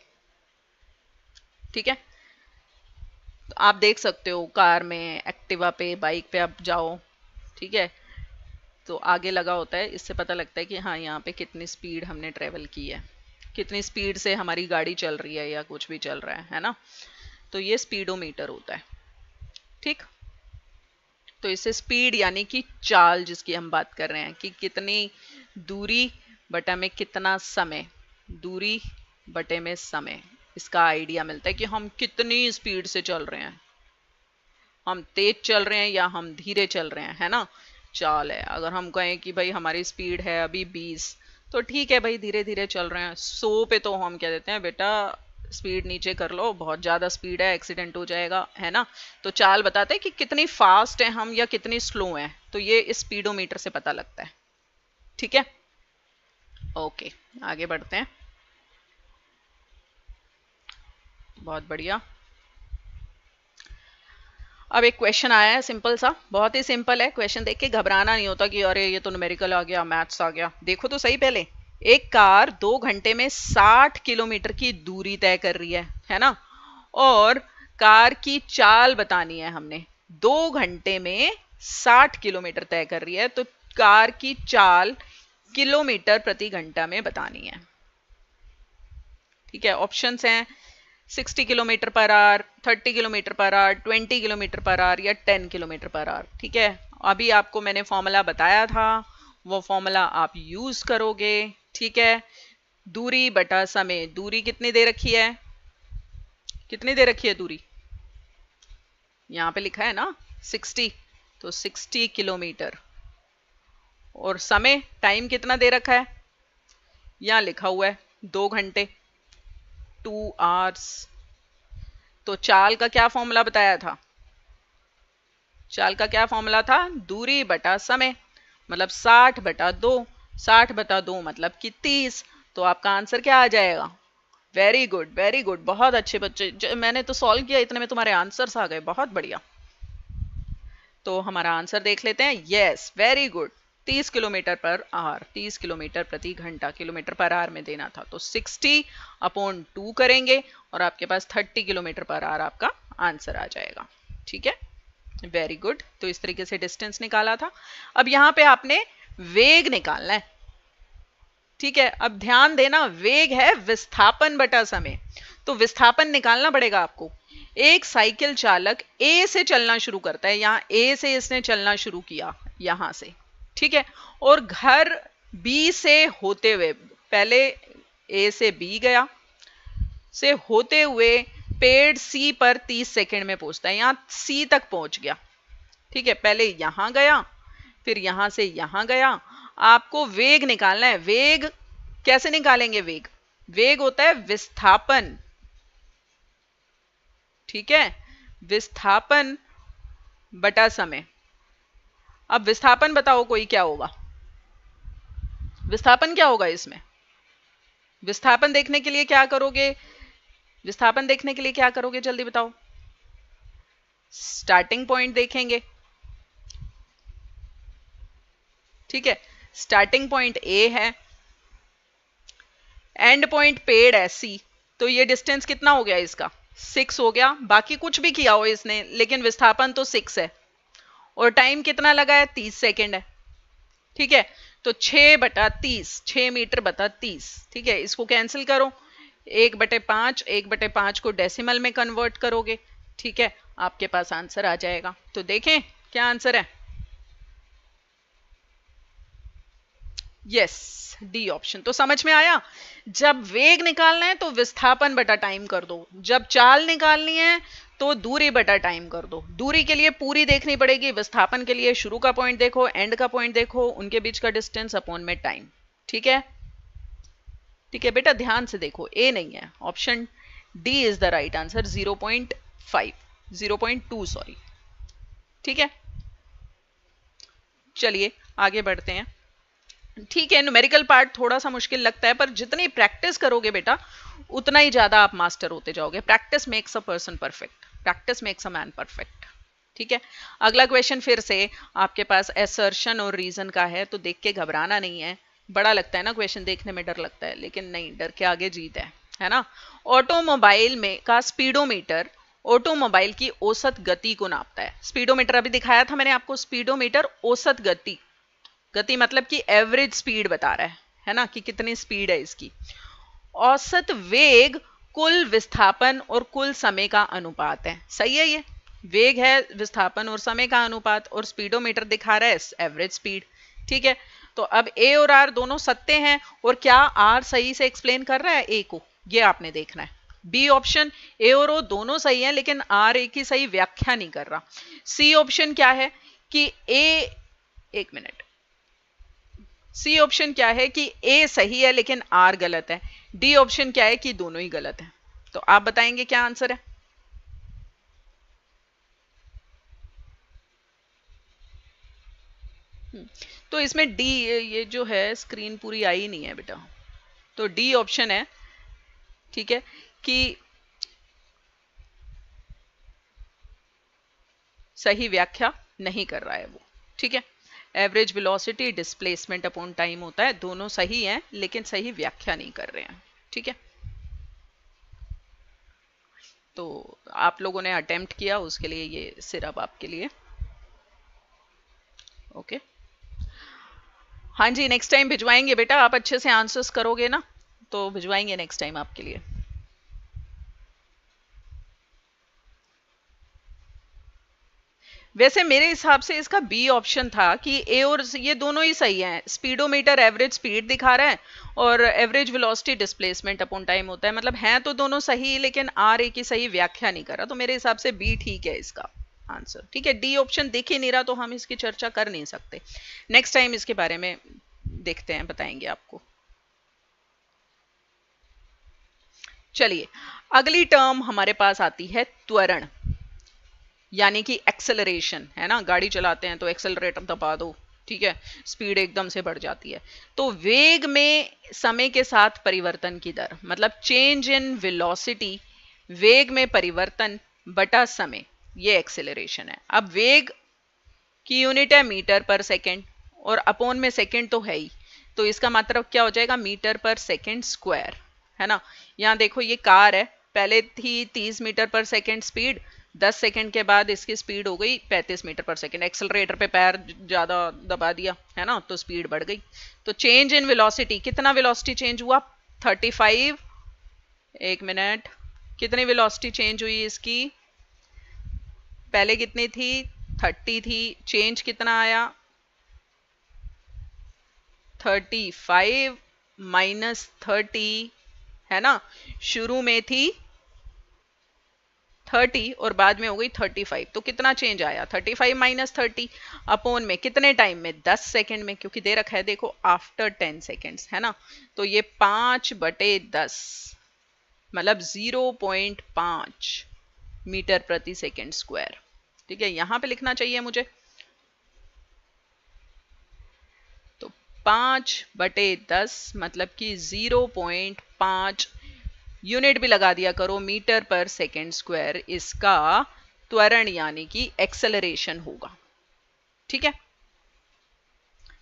Speaker 1: ठीक है, तो आप देख सकते हो कार में, एक्टिवा पे, बाइक पे आप जाओ, ठीक है, तो आगे लगा होता है, इससे पता लगता है कि हाँ यहाँ पे कितनी स्पीड हमने ट्रेवल की है, कितनी स्पीड से हमारी गाड़ी चल रही है या कुछ भी चल रहा है ना। तो ये स्पीडोमीटर होता है। ठीक, तो इससे स्पीड यानी कि चाल जिसकी हम बात कर रहे हैं कि कितनी दूरी बटा में कितना समय, दूरी बटे में समय, इसका आइडिया मिलता है कि हम कितनी स्पीड से चल रहे हैं, हम तेज चल रहे हैं या हम धीरे चल रहे हैं, है ना। चाल है, अगर हम कहें कि भाई हमारी स्पीड है अभी 20, तो ठीक है भाई धीरे धीरे चल रहे हैं। 100 पे तो हम कह देते हैं बेटा स्पीड नीचे कर लो, बहुत ज़्यादा स्पीड है, एक्सीडेंट हो जाएगा, है ना। तो चाल बताते हैं कि कितनी फास्ट है हम या कितनी स्लो है, तो ये इस स्पीडोमीटर से पता लगता है। ठीक है, ओके आगे बढ़ते हैं। बहुत बढ़िया। अब एक क्वेश्चन आया है सिंपल सा, बहुत ही सिंपल है। क्वेश्चन देख के घबराना नहीं होता कि अरे ये तो न्यूमेरिकल आ गया, मैथ्स आ गया। देखो तो सही पहले, एक कार 2 घंटे में 60 किलोमीटर की दूरी तय कर रही है ना, और कार की चाल बतानी है हमने। 2 घंटे में 60 किलोमीटर तय कर रही है, तो कार की चाल किलोमीटर प्रति घंटा में बतानी है। ठीक है, ऑप्शंस हैं 60 kilometre per hour, 30 kilometre per hour, 20 kilometre per hour या 10 किलोमीटर पर आवर। ठीक है, अभी आपको मैंने फॉर्मूला बताया था, वो फॉर्मूला आप यूज करोगे। ठीक है, दूरी बटा समय, दूरी कितनी दे रखी है, कितनी दे रखी है दूरी, यहां पे लिखा है ना 60, तो 60 किलोमीटर, और समय टाइम कितना दे रखा है, यहां लिखा हुआ है 2 घंटे, 2 आवर्स। तो चाल का क्या फॉर्मूला बताया था, चाल का क्या फॉर्मूला था, दूरी बटा समय, मतलब 60 बटा 2, 60 बटा 2 मतलब कि 30। तो आपका आंसर क्या आ जाएगा, वेरी गुड वेरी गुड, बहुत अच्छे बच्चे, मैंने तो सॉल्व किया इतने में तुम्हारे आंसर्स आ गए, बहुत बढ़िया। तो हमारा आंसर देख लेते हैं, yes very good, 30 kilometre per hour, 30 kilometre प्रति घंटा, किलोमीटर पर आवर में देना था, तो 60/2 करेंगे और आपके पास 30 किलोमीटर पर आवर आपका आंसर आ जाएगा। ठीक है, वेरी गुड। तो इस तरीके से डिस्टेंस निकाला था। अब यहां पे आपने वेग निकालना है। ठीक है, अब ध्यान देना, वेग है विस्थापन बटा समय, तो विस्थापन निकालना पड़ेगा आपको। एक साइकिल चालक ए से चलना शुरू करता है, यहां ए से इसने चलना शुरू किया यहां से, ठीक है, और घर बी से होते हुए, पहले ए से बी गया, से होते हुए पेड़ सी पर 30 सेकंड में पहुंचता है, यहां सी तक पहुंच गया। ठीक है, पहले यहां गया, फिर यहां से यहां गया। आपको वेग निकालना है। वेग कैसे निकालेंगे, वेग, वेग होता है विस्थापन। ठीक है, विस्थापन बटा समय। अब विस्थापन बताओ कोई क्या होगा, विस्थापन क्या होगा इसमें, विस्थापन देखने के लिए क्या करोगे, विस्थापन देखने के लिए क्या करोगे जल्दी बताओ, स्टार्टिंग पॉइंट देखेंगे। ठीक है, स्टार्टिंग पॉइंट ए है, एंड पॉइंट पेड़ है सी, तो ये डिस्टेंस कितना हो गया इसका, 6 हो गया। बाकी कुछ भी किया हो इसने, लेकिन विस्थापन तो 6 है, और टाइम कितना लगा है, 30 सेकेंड है। ठीक है, तो 6/30, 6 मीटर बटा 30। ठीक है, इसको कैंसिल करो, 1/5, 1/5 को डेसिमल में कन्वर्ट करोगे। ठीक है, आपके पास आंसर आ जाएगा। तो देखें क्या आंसर है, यस डी ऑप्शन। तो समझ में आया, जब वेग निकालना है तो विस्थापन बटा टाइम कर दो, जब चाल निकालनी है तो दूरी बटा टाइम कर दो। दूरी के लिए पूरी देखनी पड़ेगी, विस्थापन के लिए शुरू का पॉइंट देखो, एंड का पॉइंट देखो, उनके बीच का डिस्टेंस अपॉन में टाइम। ठीक है, ठीक है बेटा, ध्यान से देखो, ए नहीं है, option D is the right answer, 0.5, 0.2 sorry. ठीक है, चलिए आगे बढ़ते हैं। ठीक है, न्यूमेरिकल पार्ट थोड़ा सा मुश्किल लगता है, पर जितनी प्रैक्टिस करोगे बेटा उतना ही ज्यादा आप मास्टर होते जाओगे। Practice makes a person perfect, practice makes a man perfect. ठीक है, अगला क्वेश्चन फिर से आपके पास एसर्शन और रीजन का है, तो देख के घबराना नहीं है। बड़ा लगता है ना क्वेश्चन, देखने में डर लगता है, लेकिन नहीं, डर के आगे जीत है ना। ऑटोमोबाइल में का स्पीडोमीटर ऑटोमोबाइल की औसत गति को नापता है। स्पीडोमीटर अभी दिखाया था मैंने आपको, स्पीडोमीटर औसत गति गति मतलब कि एवरेज स्पीड बता रहा है ना, कि कितनी स्पीड है इसकी। औसत वेग कुल विस्थापन और कुल समय का अनुपात है। सही है, ये वेग है, विस्थापन और समय का अनुपात, और स्पीडोमीटर दिखा रहा है एवरेज स्पीड। ठीक है, तो अब ए और आर दोनों सत्य हैं, और क्या आर सही से एक्सप्लेन कर रहा है ए को, ये आपने देखना है। बी ऑप्शन, ए और ओ दोनों सही हैं लेकिन आर ए की सही व्याख्या नहीं कर रहा। सी ऑप्शन क्या है कि ए, एक मिनट, सी ऑप्शन क्या है कि ए सही है लेकिन आर गलत है। डी ऑप्शन क्या है कि दोनों ही गलत है। तो आप बताएंगे क्या आंसर है। तो इसमें डी, ये जो है स्क्रीन पूरी आई नहीं है बेटा, तो डी ऑप्शन है, ठीक है, कि सही व्याख्या नहीं कर रहा है वो। ठीक है, average velocity displacement upon time होता है, दोनों सही हैं लेकिन सही व्याख्या नहीं कर रहे हैं। ठीक है, तो आप लोगों ने अटेम्प्ट किया उसके लिए ये सिरप आपके लिए। ओके, हाँ जी, नेक्स्ट टाइम भिजवाएंगे बेटा, आप अच्छे से आंसर्स करोगे ना तो भिजवाएंगे नेक्स्ट टाइम आपके लिए। वैसे मेरे हिसाब से इसका बी ऑप्शन था कि ए और ये दोनों ही सही हैं। स्पीडोमीटर एवरेज स्पीड दिखा रहा है और average velocity displacement upon time होता है, मतलब हैं तो दोनों सही लेकिन आर ए की सही व्याख्या नहीं कर रहा, तो मेरे हिसाब से बी ठीक है इसका आंसर। ठीक है, डी ऑप्शन दिख ही नहीं रहा तो हम इसकी चर्चा कर नहीं सकते। नेक्स्ट टाइम इसके बारे में देखते हैं, बताएंगे आपको। चलिए, अगली टर्म हमारे पास आती है त्वरण, यानी कि एक्सेलरेशन, है ना, गाड़ी चलाते हैं तो एक्सेलरेटर दबा दो, ठीक है, स्पीड एकदम से बढ़ जाती है। तो वेग में समय के साथ परिवर्तन की दर, मतलब चेंज इन वेलोसिटी, वेग में परिवर्तन बटा समय, ये एक्सेलरेशन है। अब वेग की यूनिट है मीटर पर सेकेंड, और अपॉन में सेकेंड तो है ही, तो इसका मतलब क्या हो जाएगा, मीटर पर सेकेंड स्क्वायर, है ना। यहाँ देखो ये कार है, पहले थी 30 मीटर पर सेकेंड स्पीड, 10 सेकंड के बाद इसकी स्पीड हो गई 35 मीटर पर सेकंड, एक्सेलरेटर पे पैर ज्यादा दबा दिया, है ना, तो स्पीड बढ़ गई। तो चेंज इन वेलोसिटी, कितना वेलोसिटी चेंज हुआ, 35, एक मिनट, कितनी वेलोसिटी चेंज हुई इसकी, पहले कितनी थी, 30 थी, चेंज कितना आया, 35 माइनस 30, है ना, शुरू में थी 30 और बाद में हो गई 35, तो कितना चेंज आया, 35 माइनस 30 अपॉन में कितने टाइम में, 10 सेकंड में, क्योंकि दे रखा है देखो आफ्टर 10 सेकंड्स, है ना, तो ये 5/10 मतलब 0.5 मीटर प्रति सेकंड स्क्वायर। ठीक है, यहां पे लिखना चाहिए मुझे, तो 5/10 मतलब कि 0.5, यूनिट भी लगा दिया करो, मीटर पर सेकेंड स्क्वायर इसका त्वरण यानी कि एक्सेलरेशन होगा। ठीक है,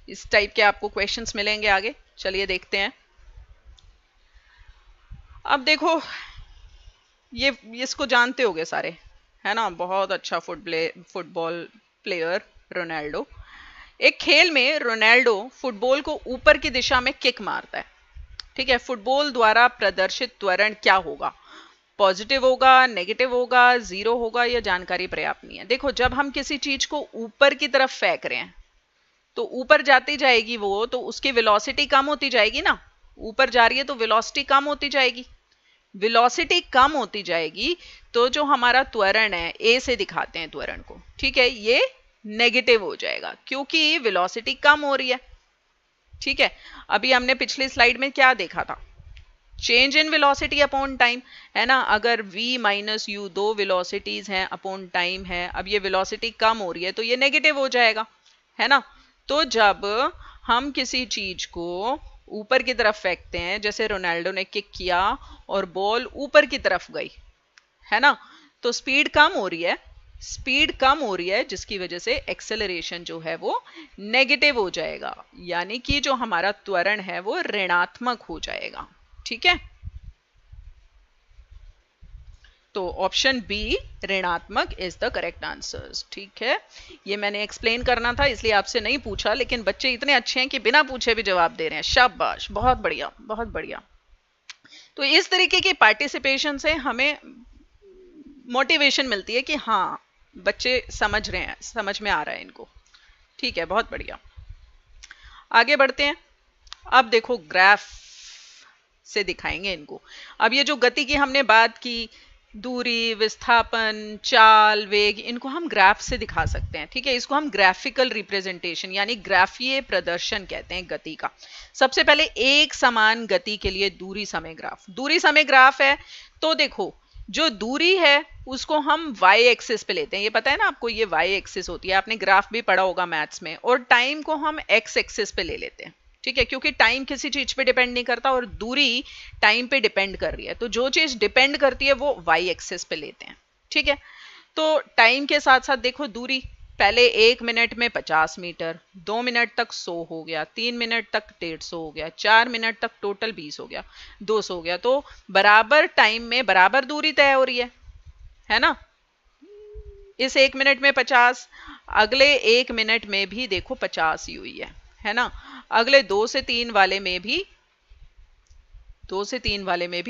Speaker 1: इस टाइप के आपको क्वेश्चंस मिलेंगे आगे। चलिए देखते हैं। अब देखो, ये इसको जानते होगे सारे, है ना, बहुत अच्छा फुटबॉल प्लेयर रोनाल्डो। एक खेल में रोनाल्डो फुटबॉल को ऊपर की दिशा में किक मारता है। ठीक है, फुटबॉल द्वारा प्रदर्शित त्वरण क्या होगा, पॉजिटिव होगा, नेगेटिव होगा, जीरो होगा, यह जानकारी पर्याप्त नहीं है। देखो, जब हम किसी चीज को ऊपर की तरफ फेंक रहे हैं तो ऊपर जाती जाएगी वो, तो उसकी वेलोसिटी कम होती जाएगी ना, ऊपर जा रही है तो वेलोसिटी कम होती जाएगी, वेलोसिटी कम होती जाएगी, तो जो हमारा त्वरण है, ए से दिखाते हैं त्वरण को, ठीक है, ये नेगेटिव हो जाएगा क्योंकि वेलोसिटी कम हो रही है। ठीक है, अभी हमने पिछली स्लाइड में क्या देखा था, change in velocity upon time, है ना, अगर v माइनस यू दो वेलोसिटीज हैं अपॉन टाइम है, अब ये वेलोसिटी कम हो रही है तो ये नेगेटिव हो जाएगा, है ना। तो जब हम किसी चीज को ऊपर की तरफ फेंकते हैं, जैसे रोनाल्डो ने किक किया और बॉल ऊपर की तरफ गई, है ना, तो स्पीड कम हो रही है, स्पीड कम हो रही है जिसकी वजह से एक्सेलरेशन जो है वो नेगेटिव हो जाएगा, यानी कि जो हमारा त्वरण है वो ऋणात्मक हो जाएगा। ठीक है, तो ऑप्शन बी ऋणात्मक इज द करेक्ट आंसर। ठीक है, ये मैंने एक्सप्लेन करना था इसलिए आपसे नहीं पूछा, लेकिन बच्चे इतने अच्छे हैं कि बिना पूछे भी जवाब दे रहे हैं। शाबाश, बहुत बढ़िया बहुत बढ़िया। तो इस तरीके की पार्टिसिपेशन से हमें मोटिवेशन मिलती है कि हाँ बच्चे समझ रहे हैं, समझ में आ रहा है इनको। ठीक है, बहुत बढ़िया। आगे बढ़ते हैं। अब देखो ग्राफ से दिखाएंगे इनको। अब ये जो गति की हमने बात की, दूरी, विस्थापन, चाल, वेग, इनको हम ग्राफ से दिखा सकते हैं। ठीक है, इसको हम ग्राफिकल रिप्रेजेंटेशन यानी ग्राफीय प्रदर्शन कहते हैं गति का। सबसे पहले एक समान गति के लिए दूरी समय ग्राफ। दूरी समय ग्राफ है तो देखो जो दूरी है उसको हम y एक्सिस पे लेते हैं, ये पता है ना आपको, ये y एक्सिस होती है, आपने ग्राफ भी पढ़ा होगा मैथ्स में। और टाइम को हम x एक्सिस पे ले लेते हैं। ठीक है, क्योंकि टाइम किसी चीज पे डिपेंड नहीं करता और दूरी टाइम पे डिपेंड कर रही है, तो जो चीज डिपेंड करती है वो y एक्सिस पे लेते हैं। ठीक है, तो टाइम के साथ साथ देखो दूरी, पहले 1 मिनट में 50 मीटर, 2 मिनट तक 100 हो गया, 3 मिनट तक 150 हो गया, 4 मिनट तक टोटल 20 हो गया, 200 हो गया। तो बराबर टाइम में बराबर दूरी तय हो रही है ना। इस 1 मिनट में 50, अगले 1 मिनट में भी देखो 50 ही हुई है ना। अगले 2 से 3 वाले में भी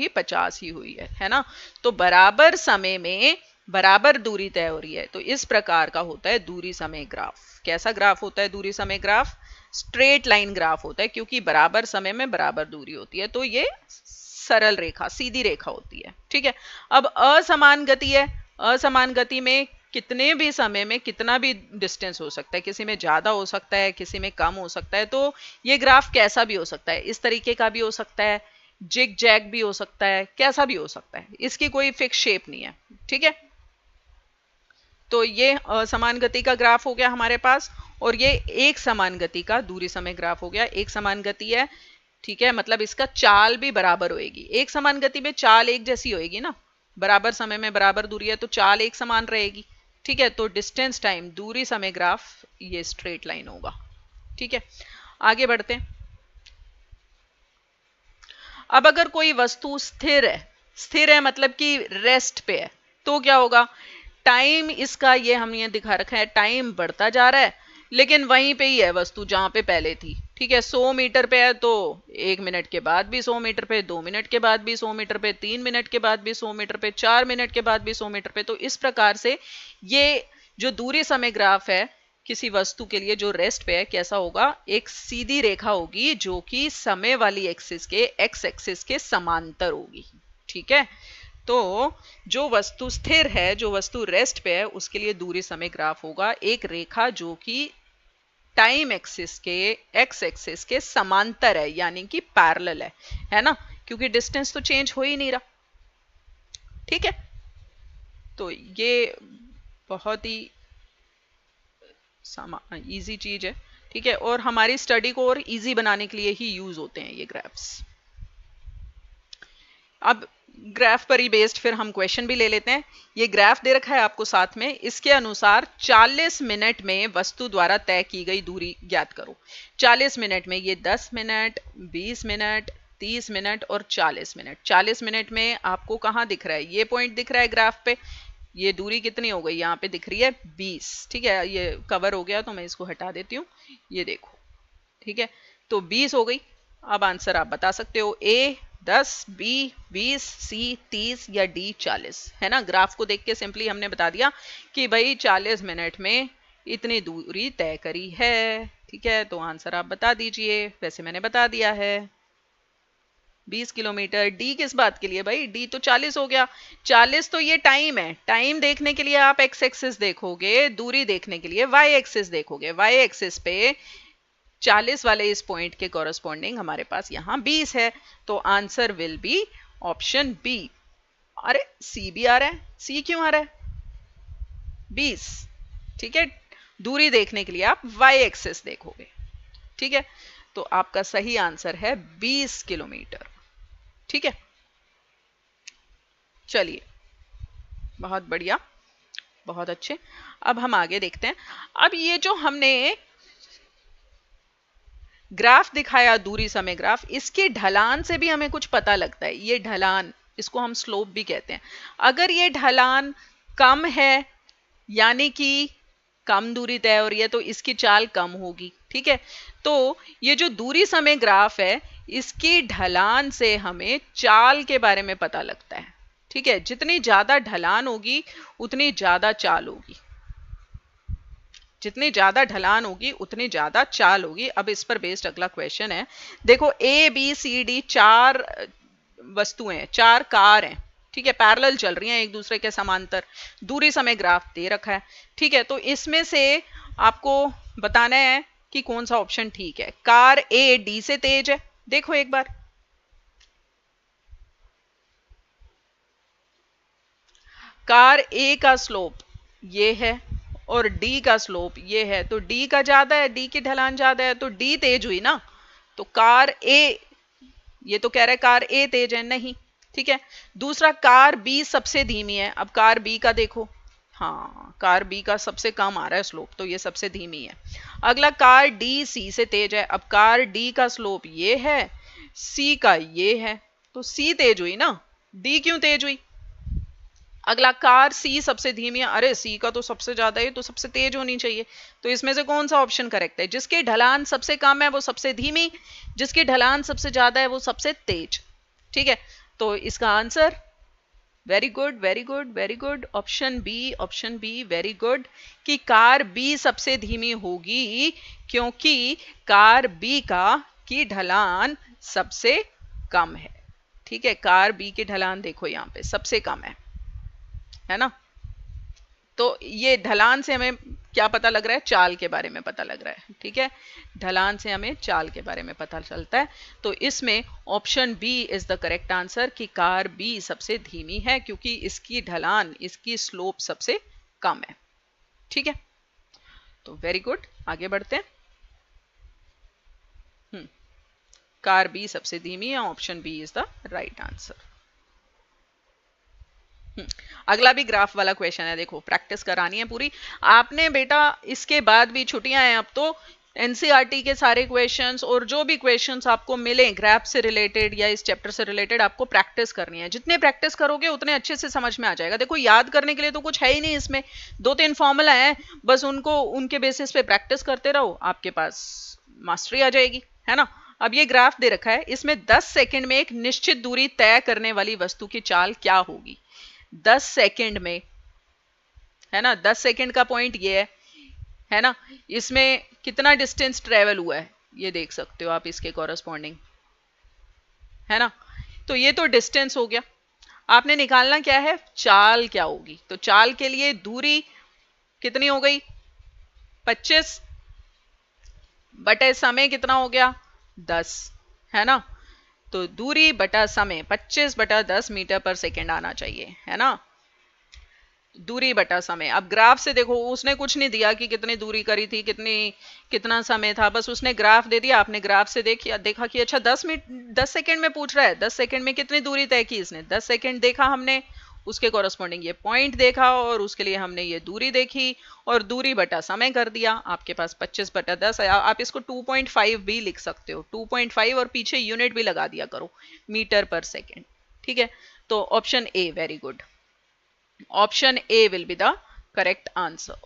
Speaker 1: 50 ही हुई है ना। तो बराबर समय में बराबर दूरी तय हो रही है। तो इस प्रकार का होता है दूरी समय ग्राफ। कैसा ग्राफ होता है दूरी समय ग्राफ? स्ट्रेट लाइन ग्राफ होता है, क्योंकि बराबर समय में बराबर दूरी होती है, तो ये सरल रेखा, सीधी रेखा होती है। ठीक है, अब असमान गति है। असमान गति में कितने भी समय में कितना भी डिस्टेंस हो सकता है, किसी में ज्यादा हो सकता है, किसी में कम हो सकता है। तो ये ग्राफ कैसा भी हो सकता है, इस तरीके का भी हो सकता है, जिग जैग भी हो सकता है, कैसा भी हो सकता है, इसकी कोई फिक्स शेप नहीं है। ठीक है, तो ये असमान गति का ग्राफ हो गया हमारे पास, और ये एक समान गति का दूरी समय ग्राफ हो गया। एक समान गति है, ठीक है, मतलब इसका चाल भी बराबर होएगी। एक समान गति में चाल एक जैसी होएगी ना, बराबर समय में बराबर दूरी है तो चाल एक समान रहेगी। ठीक है, तो डिस्टेंस टाइम दूरी समय ग्राफ ये स्ट्रेट लाइन होगा। ठीक है, आगे बढ़ते हैं। अब अगर कोई वस्तु स्थिर है मतलब कि रेस्ट पे है, तो क्या होगा? टाइम इसका ये हमने दिखा रखा है, टाइम बढ़ता जा रहा है, लेकिन वहीं पे ही है वस्तु जहां पे पहले थी। ठीक है, 100 मीटर पे है तो 1 मिनट के बाद भी 100 मीटर पे, 2 मिनट के बाद भी 100 मीटर पे, 3 मिनट के बाद भी 100 मीटर पे, 4 मिनट के बाद भी 100 मीटर पे। तो इस प्रकार से ये जो दूरी समय ग्राफ है किसी वस्तु के लिए जो रेस्ट पे है, कैसा होगा? एक सीधी रेखा होगी जो कि समय वाली एक्सिस के एक्स एक्सिस के समांतर होगी। ठीक है, तो जो वस्तु स्थिर है, जो वस्तु रेस्ट पे है, उसके लिए दूरी समय ग्राफ होगा एक रेखा जो कि टाइम एक्सिस के एक्स एक्सिस के समांतर है, यानी कि पैरेलल है ना, क्योंकि डिस्टेंस तो चेंज हो ही नहीं रहा। ठीक है, तो ये बहुत ही इजी चीज है। ठीक है, और हमारी स्टडी को और इजी बनाने के लिए ही यूज होते हैं ये ग्राफ्स। अब ग्राफ पर ही बेस्ड फिर हम क्वेश्चन भी ले लेते हैं। ये ग्राफ दे रखा है आपको साथ में, इसके अनुसार 40 मिनट में वस्तु द्वारा तय की गई दूरी ज्ञात करो। 40 मिनट में ये 10 मिनट, 20 मिनट, 30 मिनट और 40 मिनट। 40 मिनट में आपको कहाँ दिख रहा है? ये पॉइंट दिख रहा है ग्राफ पे। ये दूरी कितनी हो गई? यहाँ पे दिख रही है 20। ठीक है, ये कवर हो गया तो मैं इसको हटा देती हूँ। ये देखो, ठीक है, तो 20 हो गई। अब आंसर आप बता सकते हो, ए 10, बी 20, सी 30 या डी 40, है ना। ग्राफ को देख के सिंपली हमने बता दिया कि भाई 40 मिनट में इतनी दूरी तय करी है। ठीक है, तो आंसर आप बता दीजिए। वैसे मैंने बता दिया है 20 किलोमीटर। डी किस बात के लिए भाई? डी तो 40 हो गया। 40 तो ये टाइम है। टाइम देखने के लिए आप एक्स एक्सिस देखोगे, दूरी देखने के लिए वाई एक्सिस देखोगे। वाई एक्सिस पे 40 वाले इस पॉइंट के कॉरेस्पॉन्डिंग हमारे पास यहाँ 20 है, तो answer will be option B. अरे सी भी आ रहा है, सी क्यों आ रहा है? 20। ठीक है, दूरी देखने के लिए आप वाई एक्सिस देखोगे। ठीक है, तो आपका सही आंसर है 20 किलोमीटर। ठीक है, चलिए, बहुत बढ़िया, बहुत अच्छे। अब हम आगे देखते हैं। अब ये जो हमने ग्राफ दिखाया दूरी समय ग्राफ, इसके ढलान से भी हमें कुछ पता लगता है। ये ढलान, इसको हम स्लोप भी कहते हैं। अगर ये ढलान कम है यानी कि कम दूरी तय हो रही है तो इसकी चाल कम होगी। ठीक है, तो ये जो दूरी समय ग्राफ है इसकी ढलान से हमें चाल के बारे में पता लगता है। ठीक है, जितनी ज्यादा ढलान होगी उतनी ज्यादा चाल होगी, जितनी ज्यादा ढलान होगी उतनी ज्यादा चाल होगी। अब इस पर बेस्ड अगला क्वेश्चन है, देखो ए बी सी डी चार वस्तुएं हैं, चार कार हैं। ठीक है, पैरेलल चल रही हैं एक दूसरे के समांतर, दूरी समय ग्राफ दे रखा है। ठीक है, तो इसमें से आपको बताना है कि कौन सा ऑप्शन ठीक है। कार ए डी से तेज है, देखो एक बार, कार ए का स्लोप ये है और डी का स्लोप ये है, तो डी का ज्यादा है, डी की ढलान ज्यादा है, तो डी तेज हुई ना। तो कार ए, ये तो कह रहा है कार ए तेज है, नहीं। ठीक है, दूसरा कार बी सबसे धीमी है। अब कार बी का देखो, हाँ कार बी का सबसे कम आ रहा है स्लोप, तो ये सबसे धीमी है। अगला कार डी सी से तेज है। अब कार डी का स्लोप ये है, सी का ये है, तो सी तेज हुई ना, डी क्यों तेज हुई। अगला कार सी सबसे धीमी है, अरे सी का तो सबसे ज्यादा है, तो सबसे तेज होनी चाहिए। तो इसमें से कौन सा ऑप्शन करेक्ट है, जिसकी ढलान सबसे कम है वो सबसे धीमी, जिसकी ढलान सबसे ज्यादा है वो सबसे तेज। ठीक है, तो इसका answer very good very good very good, option be very good, कि कार बी सबसे धीमी होगी क्योंकि कार बी का की ढलान सबसे कम है। ठीक है, कार बी की ढलान देखो यहां पे सबसे कम है ना। तो ये ढलान से हमें क्या पता लग रहा है, चाल के बारे में पता लग रहा है। ठीक है, ढलान से हमें चाल के बारे में पता चलता है। तो इसमें option B is the correct answer, कि कार बी सबसे धीमी है क्योंकि इसकी ढलान, इसकी स्लोप सबसे कम है। ठीक है, तो वेरी गुड, आगे बढ़ते हैं। कार बी सबसे धीमी है, option B is the right answer. अगला भी ग्राफ वाला क्वेश्चन है, देखो प्रैक्टिस करानी है पूरी आपने बेटा। इसके बाद भी छुट्टियां हैं, अब तो एनसीईआरटी के सारे क्वेश्चंस और जो भी क्वेश्चंस आपको मिले ग्राफ से रिलेटेड या इस चैप्टर से रिलेटेड आपको प्रैक्टिस करनी है। जितने प्रैक्टिस करोगे उतने अच्छे से समझ में आ जाएगा। देखो याद करने के लिए तो कुछ है ही नहीं इसमें, 2-3 फॉर्मूला है, बस उनको उनके बेसिस पे प्रैक्टिस करते रहो, आपके पास मास्टरी आ जाएगी, है ना। अब ये ग्राफ दे रखा है, इसमें 10 सेकंड में एक निश्चित दूरी तय करने वाली वस्तु की चाल क्या होगी। 10 सेकंड में, है ना, 10 सेकंड का पॉइंट ये है ना। इसमें कितना डिस्टेंस ट्रेवल हुआ है ये देख सकते हो आप इसके कॉरस्पॉन्डिंग, है ना। तो ये तो डिस्टेंस हो गया, आपने निकालना क्या है, चाल क्या होगी। तो चाल के लिए दूरी कितनी हो गई, 25 बटे समय कितना हो गया, 10, है ना। तो दूरी बटा समय 25 बटा 10 मीटर पर सेकेंड आना चाहिए, है ना, दूरी बटा समय। अब ग्राफ से देखो, उसने कुछ नहीं दिया कि कितनी दूरी करी थी, कितना समय था, बस उसने ग्राफ दे दिया। आपने ग्राफ से देखा कि अच्छा 10 सेकंड में पूछ रहा है, 10 सेकंड में कितनी दूरी तय की इसने, 10 सेकंड देखा हमने, उसके कॉरस्पॉन्डिंग ये पॉइंट देखा और उसके लिए हमने ये दूरी देखी और दूरी बटा समय कर दिया। आपके पास 25 बटा 10 है, आप इसको 2.5 भी लिख सकते हो, 2.5 और पीछे यूनिट भी लगा दिया करो, मीटर पर सेकेंड। ठीक है, तो option a very good, option A will be the correct answer.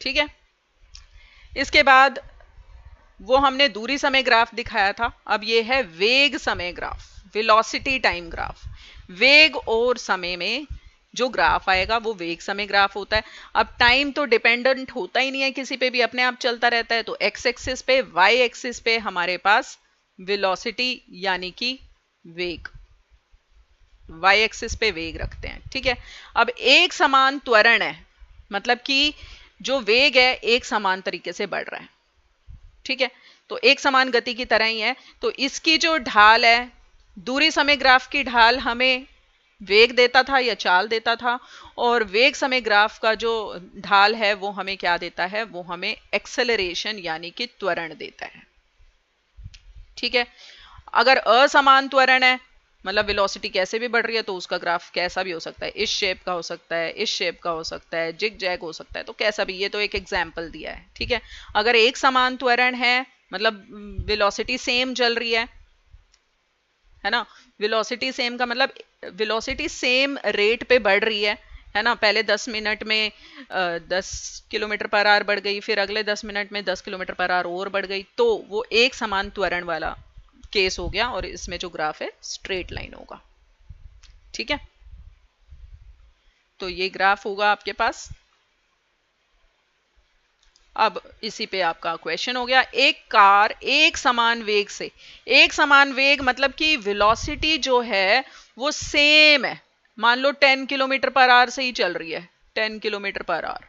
Speaker 1: ठीक है, इसके बाद वो हमने दूरी समय ग्राफ दिखाया था, अब ये है वेग समय ग्राफ, वेलोसिटी टाइम ग्राफ। वेग और समय में जो ग्राफ आएगा वो वेग समय ग्राफ होता है। अब टाइम तो डिपेंडेंट होता ही नहीं है किसी पे भी, अपने आप चलता रहता है। तो एक्स एक्सिस पे, वाई एक्सिस पे हमारे पास वेलोसिटी यानी कि वेग, वाई एक्सिस पे वेग रखते हैं। ठीक है, अब एक समान त्वरण है, मतलब कि जो वेग है एक समान तरीके से बढ़ रहा है। ठीक है, तो एक समान गति की तरह ही है। तो इसकी जो ढाल है, दूरी समय ग्राफ की ढाल हमें वेग देता था या चाल देता था, और वेग समय ग्राफ का जो ढाल है वो हमें क्या देता है, वो हमें एक्सेलरेशन यानी कि त्वरण देता है। ठीक है, अगर असमान त्वरण है, मतलब वेलोसिटी कैसे भी बढ़ रही है, तो उसका ग्राफ कैसा भी हो सकता है, इस शेप का हो सकता है, इस शेप का हो सकता है, जिग जैग हो सकता है, तो कैसा भी, ये तो एक एग्जाम्पल दिया है। ठीक है, अगर एक समान त्वरण है, मतलब वेलोसिटी सेम चल रही है, है ना। वेलोसिटी सेम का मतलब वेलोसिटी सेम रेट पे बढ़ रही है ना। पहले 10 मिनट में 10 किलोमीटर पर आवर बढ़ गई, फिर अगले 10 मिनट में 10 किलोमीटर पर आवर और बढ़ गई, तो वो एक समान त्वरण वाला केस हो गया और इसमें जो ग्राफ है स्ट्रेट लाइन होगा। ठीक है, तो ये ग्राफ होगा आपके पास। अब इसी पे आपका क्वेश्चन हो गया, एक कार एक समान वेग से, एक समान वेग मतलब कि वेलोसिटी जो है वो सेम है, मान लो 10 किलोमीटर पर आवर से ही चल रही है, 10 किलोमीटर पर आवर,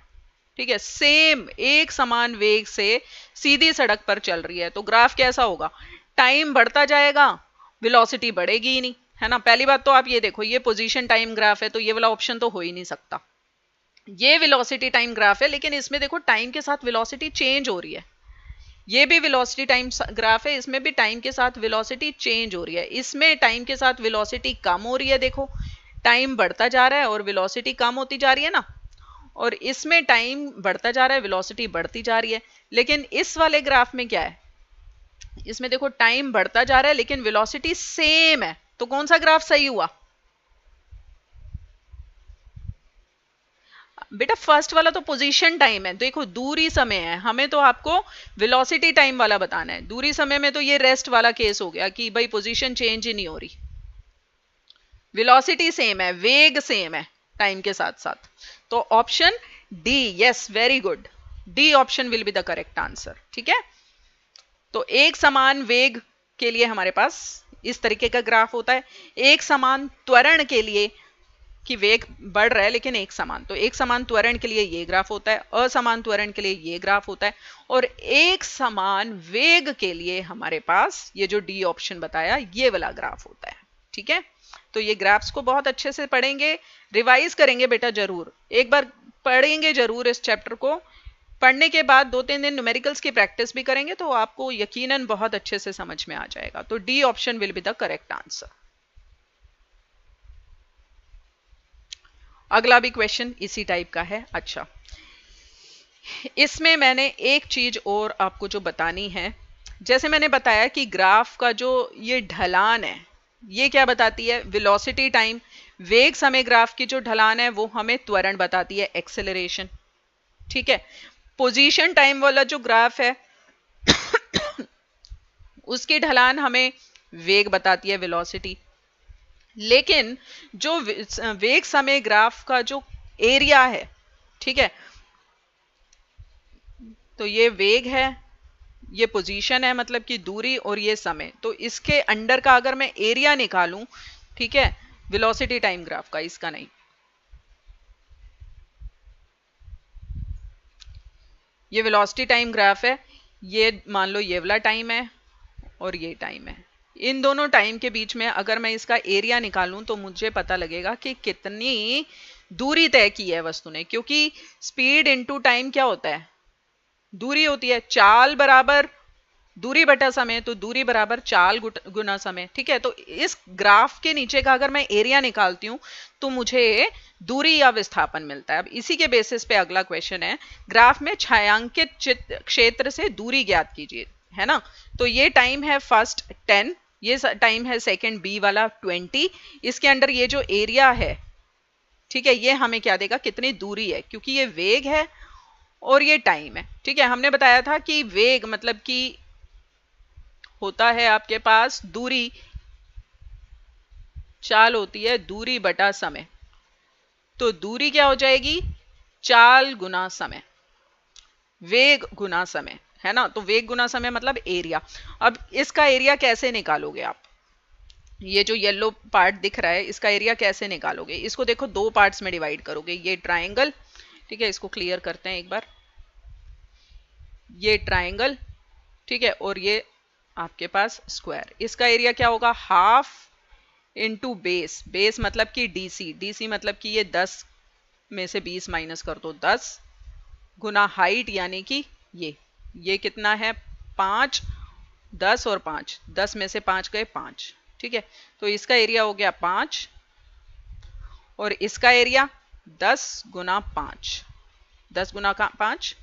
Speaker 1: ठीक है, सेम एक समान वेग से सीधी सड़क पर चल रही है, तो ग्राफ कैसा होगा, टाइम बढ़ता जाएगा, वेलोसिटी बढ़ेगी ही नहीं, है ना। पहली बात तो आप ये देखो, ये पोजीशन टाइम ग्राफ है, तो ये वाला ऑप्शन तो हो ही नहीं सकता। ये वेलोसिटी टाइम ग्राफ है, लेकिन इसमें देखो टाइम के साथ वेलोसिटी चेंज हो रही है। ये भी वेलोसिटी टाइम ग्राफ है, इसमें भी टाइम के साथ वेलोसिटी चेंज हो रही है। इसमें टाइम के साथ वेलोसिटी कम हो रही है, देखो टाइम बढ़ता जा रहा है और वेलोसिटी कम होती जा रही है ना। और इसमें टाइम बढ़ता जा रहा है, वेलोसिटी बढ़ती जा रही है। लेकिन इस वाले ग्राफ में क्या है, इसमें देखो टाइम बढ़ता जा रहा है लेकिन वेलोसिटी सेम है, तो कौन सा ग्राफ सही हुआ बेटा? फर्स्ट वाला तो पोजीशन टाइम है, देखो दूरी समय है, हमें तो आपको वेलोसिटी टाइम वाला बताना है। दूरी समय में तो ये रेस्ट वाला केस हो गया कि भाई पोजीशन चेंज ही नहीं हो रही, वेलोसिटी सेम है, वेग सेम है टाइम के साथ साथ। तो option D, yes very good, D option will be the correct answer. ठीक है, तो एक समान वेग के लिए हमारे पास इस तरीके का ग्राफ होता है, एक समान त्वरण के लिए कि वेग बढ़ रहा है लेकिन एक समान, तो एक समान त्वरण के लिए ये ग्राफ होता है, असमान त्वरण के लिए ये ग्राफ होता है, और एक समान वेग के लिए हमारे पास ये जो डी ऑप्शन बताया ये वाला ग्राफ होता है। ठीक है, तो ये ग्राफ्स को बहुत अच्छे से पढ़ेंगे, रिवाइज करेंगे बेटा, जरूर एक बार पढ़ेंगे जरूर इस चैप्टर को। पढ़ने के बाद 2-3 दिन न्यूमेरिकल्स की प्रैक्टिस भी करेंगे तो आपको यकीनन बहुत अच्छे से समझ में आ जाएगा। तो D option will be the correct answer. अगला भी क्वेश्चन इसी टाइप का है। अच्छा, इसमें मैंने एक चीज और आपको जो बतानी है, जैसे मैंने बताया कि ग्राफ का जो ये ढलान है ये क्या बताती है, वेलोसिटी टाइम, वेग समय ग्राफ की जो ढलान है वो हमें त्वरण बताती है, एक्सेलरेशन। ठीक है, पोजीशन टाइम वाला जो ग्राफ है उसकी ढलान हमें वेग बताती है, वेलोसिटी। लेकिन जो वेग समय ग्राफ का जो एरिया है, ठीक है, तो ये वेग है, ये पोजीशन है मतलब कि दूरी, और ये समय, तो इसके अंडर का अगर मैं एरिया निकालूं, ठीक है, वेलोसिटी टाइम ग्राफ का, इसका नहीं, ये वेलोसिटी टाइम ग्राफ है, ये मान लो ये वाला टाइम है और ये टाइम है, इन दोनों टाइम के बीच में अगर मैं इसका एरिया निकालूं तो मुझे पता लगेगा कि कितनी दूरी तय की है वस्तु ने, क्योंकि स्पीड इनटू टाइम क्या होता है, दूरी होती है, चाल बराबर दूरी बटा समय, तो दूरी बराबर चाल गुना समय। ठीक है, तो इस ग्राफ के नीचे का अगर मैं एरिया निकालती हूं तो मुझे दूरी या विस्थापन मिलता है। अब इसी के बेसिस पे अगला क्वेश्चन है, ग्राफ में छायांकित क्षेत्र से दूरी ज्ञात कीजिए, है ना। तो ये टाइम है फर्स्ट 10, ये टाइम है सेकंड बी वाला 20, इसके अंडर ये जो एरिया है, ठीक है, ये हमें क्या देगा, कितनी दूरी है, क्योंकि ये वेग है और ये टाइम है। ठीक है, हमने बताया था कि वेग मतलब कि होता है आपके पास दूरी, चाल होती है दूरी बटा समय, तो दूरी क्या हो जाएगी, चाल गुना समय, वेग गुना समय, है ना। तो वेग गुना समय मतलब एरिया। अब इसका एरिया कैसे निकालोगे आप, ये जो येलो पार्ट दिख रहा है इसका एरिया कैसे निकालोगे, इसको देखो दो पार्ट्स में डिवाइड करोगे, ये ट्राइंगल, ठीक है, इसको क्लियर करते हैं एक बार, ये ट्राइंगल, ठीक है, और ये आपके पास स्क्वायर, इसका एरिया क्या होगा, हाफ इंटू बेस, बेस मतलब कि डीसी, डीसी मतलब कि ये 10 में से 20 माइनस कर दो 10, गुना हाइट यानी कि ये कितना है 5, 10 और 5, 10 में से 5 गए 5, ठीक है, तो इसका एरिया हो गया 5, और इसका एरिया 10 गुना 5, 10 गुना 5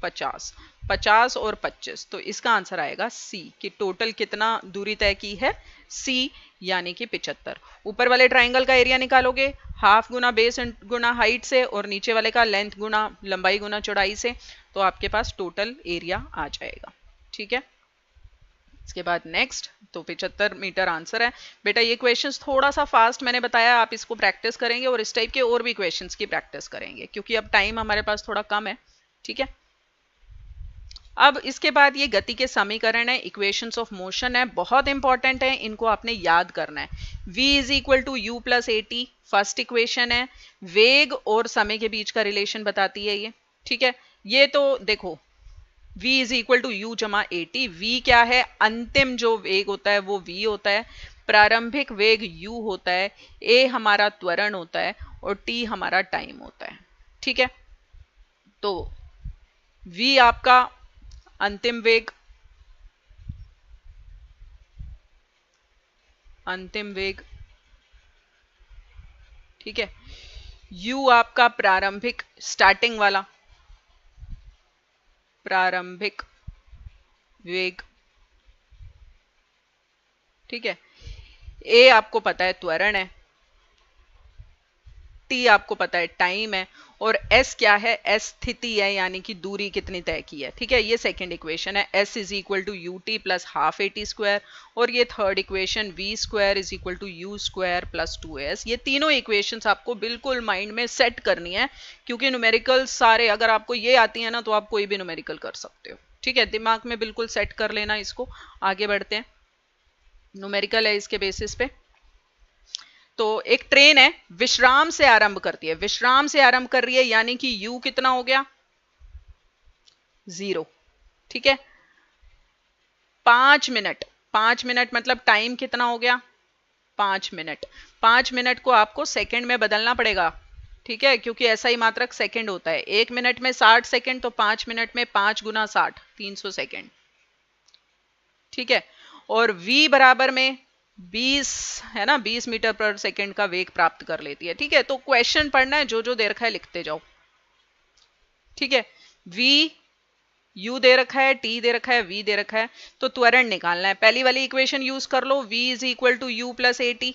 Speaker 1: 50, 50 और 25, तो इसका आंसर आएगा सी कि टोटल कितना दूरी तय की है, सी यानी कि 75। ऊपर वाले ट्राइंगल का एरिया निकालोगे हाफ गुना बेस गुना हाइट से और नीचे वाले का लेंथ गुना लंबाई गुना चौड़ाई से, तो आपके पास टोटल एरिया आ जाएगा। ठीक है, इसके बाद नेक्स्ट, तो 75 मीटर आंसर है। बेटा ये क्वेश्चंस थोड़ा सा फास्ट मैंने बताया, आप इसको प्रैक्टिस करेंगे और इस टाइप के और भी क्वेश्चंस की प्रैक्टिस करेंगे क्योंकि अब टाइम हमारे पास थोड़ा कम है। ठीक है, अब इसके बाद ये गति के समीकरण है, इक्वेशंस ऑफ मोशन है, बहुत इंपॉर्टेंट है, इनको आपने याद करना है। v is equal to u plus a t first equation है, वेग और समय के बीच का रिलेशन बताती है ये। ठीक है, ये तो देखो v is equal to u जमा ए टी, वी क्या है, अंतिम जो वेग होता है वो v होता है, प्रारंभिक वेग u होता है, a हमारा त्वरण होता है और t हमारा टाइम होता है। ठीक है, तो v आपका अंतिम वेग, अंतिम वेग, ठीक है, u आपका प्रारंभिक स्टार्टिंग वाला प्रारंभिक वेग, ठीक है, a आपको पता है त्वरण है, t आपको पता है टाइम है, और s क्या है, s स्थिति है यानी कि दूरी कितनी तय की है। ठीक है, ये सेकंड इक्वेशन है, s is equal to u t plus half a t square, और ये third equation v square is equal to u square plus 2s। ये तीनों इक्वेशंस आपको बिल्कुल माइंड में सेट करनी है क्योंकि न्यूमेरिकल सारे अगर आपको ये आती है ना तो आप कोई भी न्यूमेरिकल कर सकते हो। ठीक है, दिमाग में बिल्कुल सेट कर लेना इसको। आगे बढ़ते हैं, न्यूमेरिकल है इसके बेसिस पे। तो एक ट्रेन है, विश्राम से आरंभ करती है, विश्राम से आरंभ कर रही है यानी कि u कितना हो गया, 0। ठीक है, 5 मिनट, 5 मिनट मतलब टाइम कितना हो गया, 5 मिनट। 5 मिनट को आपको सेकंड में बदलना पड़ेगा। ठीक है, क्योंकि ऐसा ही मात्रक सेकंड होता है, 1 मिनट में 60 सेकंड, तो 5 मिनट में 5 गुना 60, 300 सेकंड। ठीक है, और v बराबर में 20 है ना, 20 मीटर पर सेकंड का वेग प्राप्त कर लेती है। ठीक है, तो क्वेश्चन पढ़ना है, जो जो दे रखा है लिखते जाओ। ठीक है, v u दे रखा है, t दे रखा है, v दे रखा है, तो त्वरण निकालना है। पहली वाली इक्वेशन यूज कर लो, v is equal to u plus a t,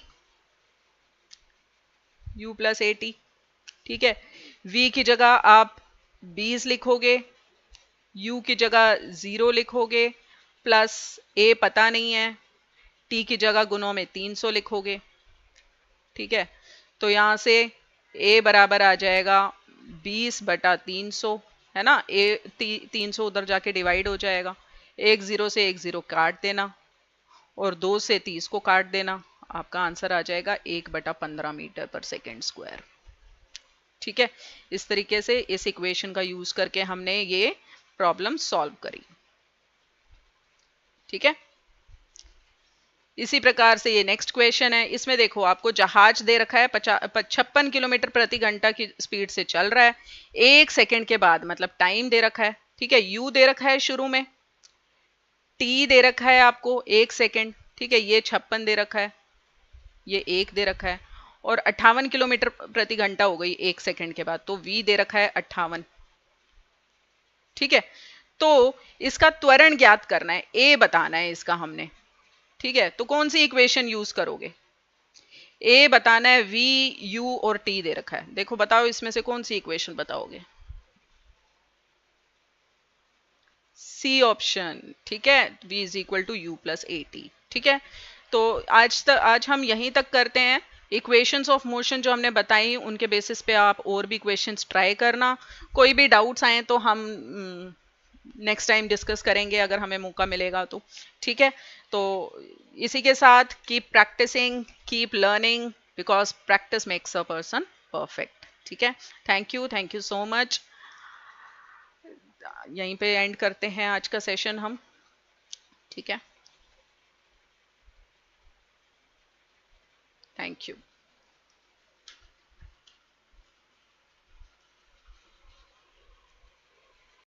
Speaker 1: u plus a t. ठीक है, v की जगह आप 20 लिखोगे, u की जगह 0 लिखोगे, प्लस a पता नहीं है, t की जगह गुणों में 300 लिखोगे। ठीक है, तो यहां से a बराबर आ जाएगा 20/300, है ना, a 300 उधर जाके डिवाइड हो जाएगा, एक जीरो से एक जीरो काट देना और 2 से 30 को काट देना, आपका आंसर आ जाएगा 1/15 मीटर पर सेकेंड स्क्वायर। ठीक है, इस तरीके से इस इक्वेशन का यूज करके हमने ये प्रॉब्लम सॉल्व करी। ठीक है, इसी प्रकार से ये नेक्स्ट क्वेश्चन है, इसमें देखो आपको जहाज दे रखा है 56 किलोमीटर प्रति घंटा की स्पीड से चल रहा है, 1 सेकंड के बाद मतलब टाइम दे रखा है। ठीक है, u दे रखा है शुरू में, t दे रखा है आपको 1 सेकंड। ठीक है, ये 56 दे रखा है, ये 1 दे रखा है, और 58 किलोमीटर प्रति घंटा हो गई 1 सेकंड के बाद, तो v दे रखा है 58। ठीक है, तो इसका त्वरण ज्ञात करना है, a बताना है इसका हमने। ठीक है, तो कौन सी इक्वेशन यूज करोगे, a बताना है, v u और t दे रखा है, देखो बताओ इसमें से कौन सी इक्वेशन बताओगे, सी ऑप्शन। ठीक है, v is equal to u plus a t. ठीक है, तो आज हम यहीं तक करते हैं। इक्वेशंस ऑफ मोशन जो हमने बताई उनके बेसिस पे आप और भी क्वेश्चंस ट्राई करना, कोई भी डाउट्स आए तो हम नेक्स्ट टाइम डिस्कस करेंगे अगर हमें मौका मिलेगा तो। ठीक है, तो इसी के साथ keep practicing, keep learning, because practice makes a person perfect. ठीक है, थैंक यू सो मच। यहीं पे एंड करते हैं आज का सेशन हम। ठीक है, थैंक यू।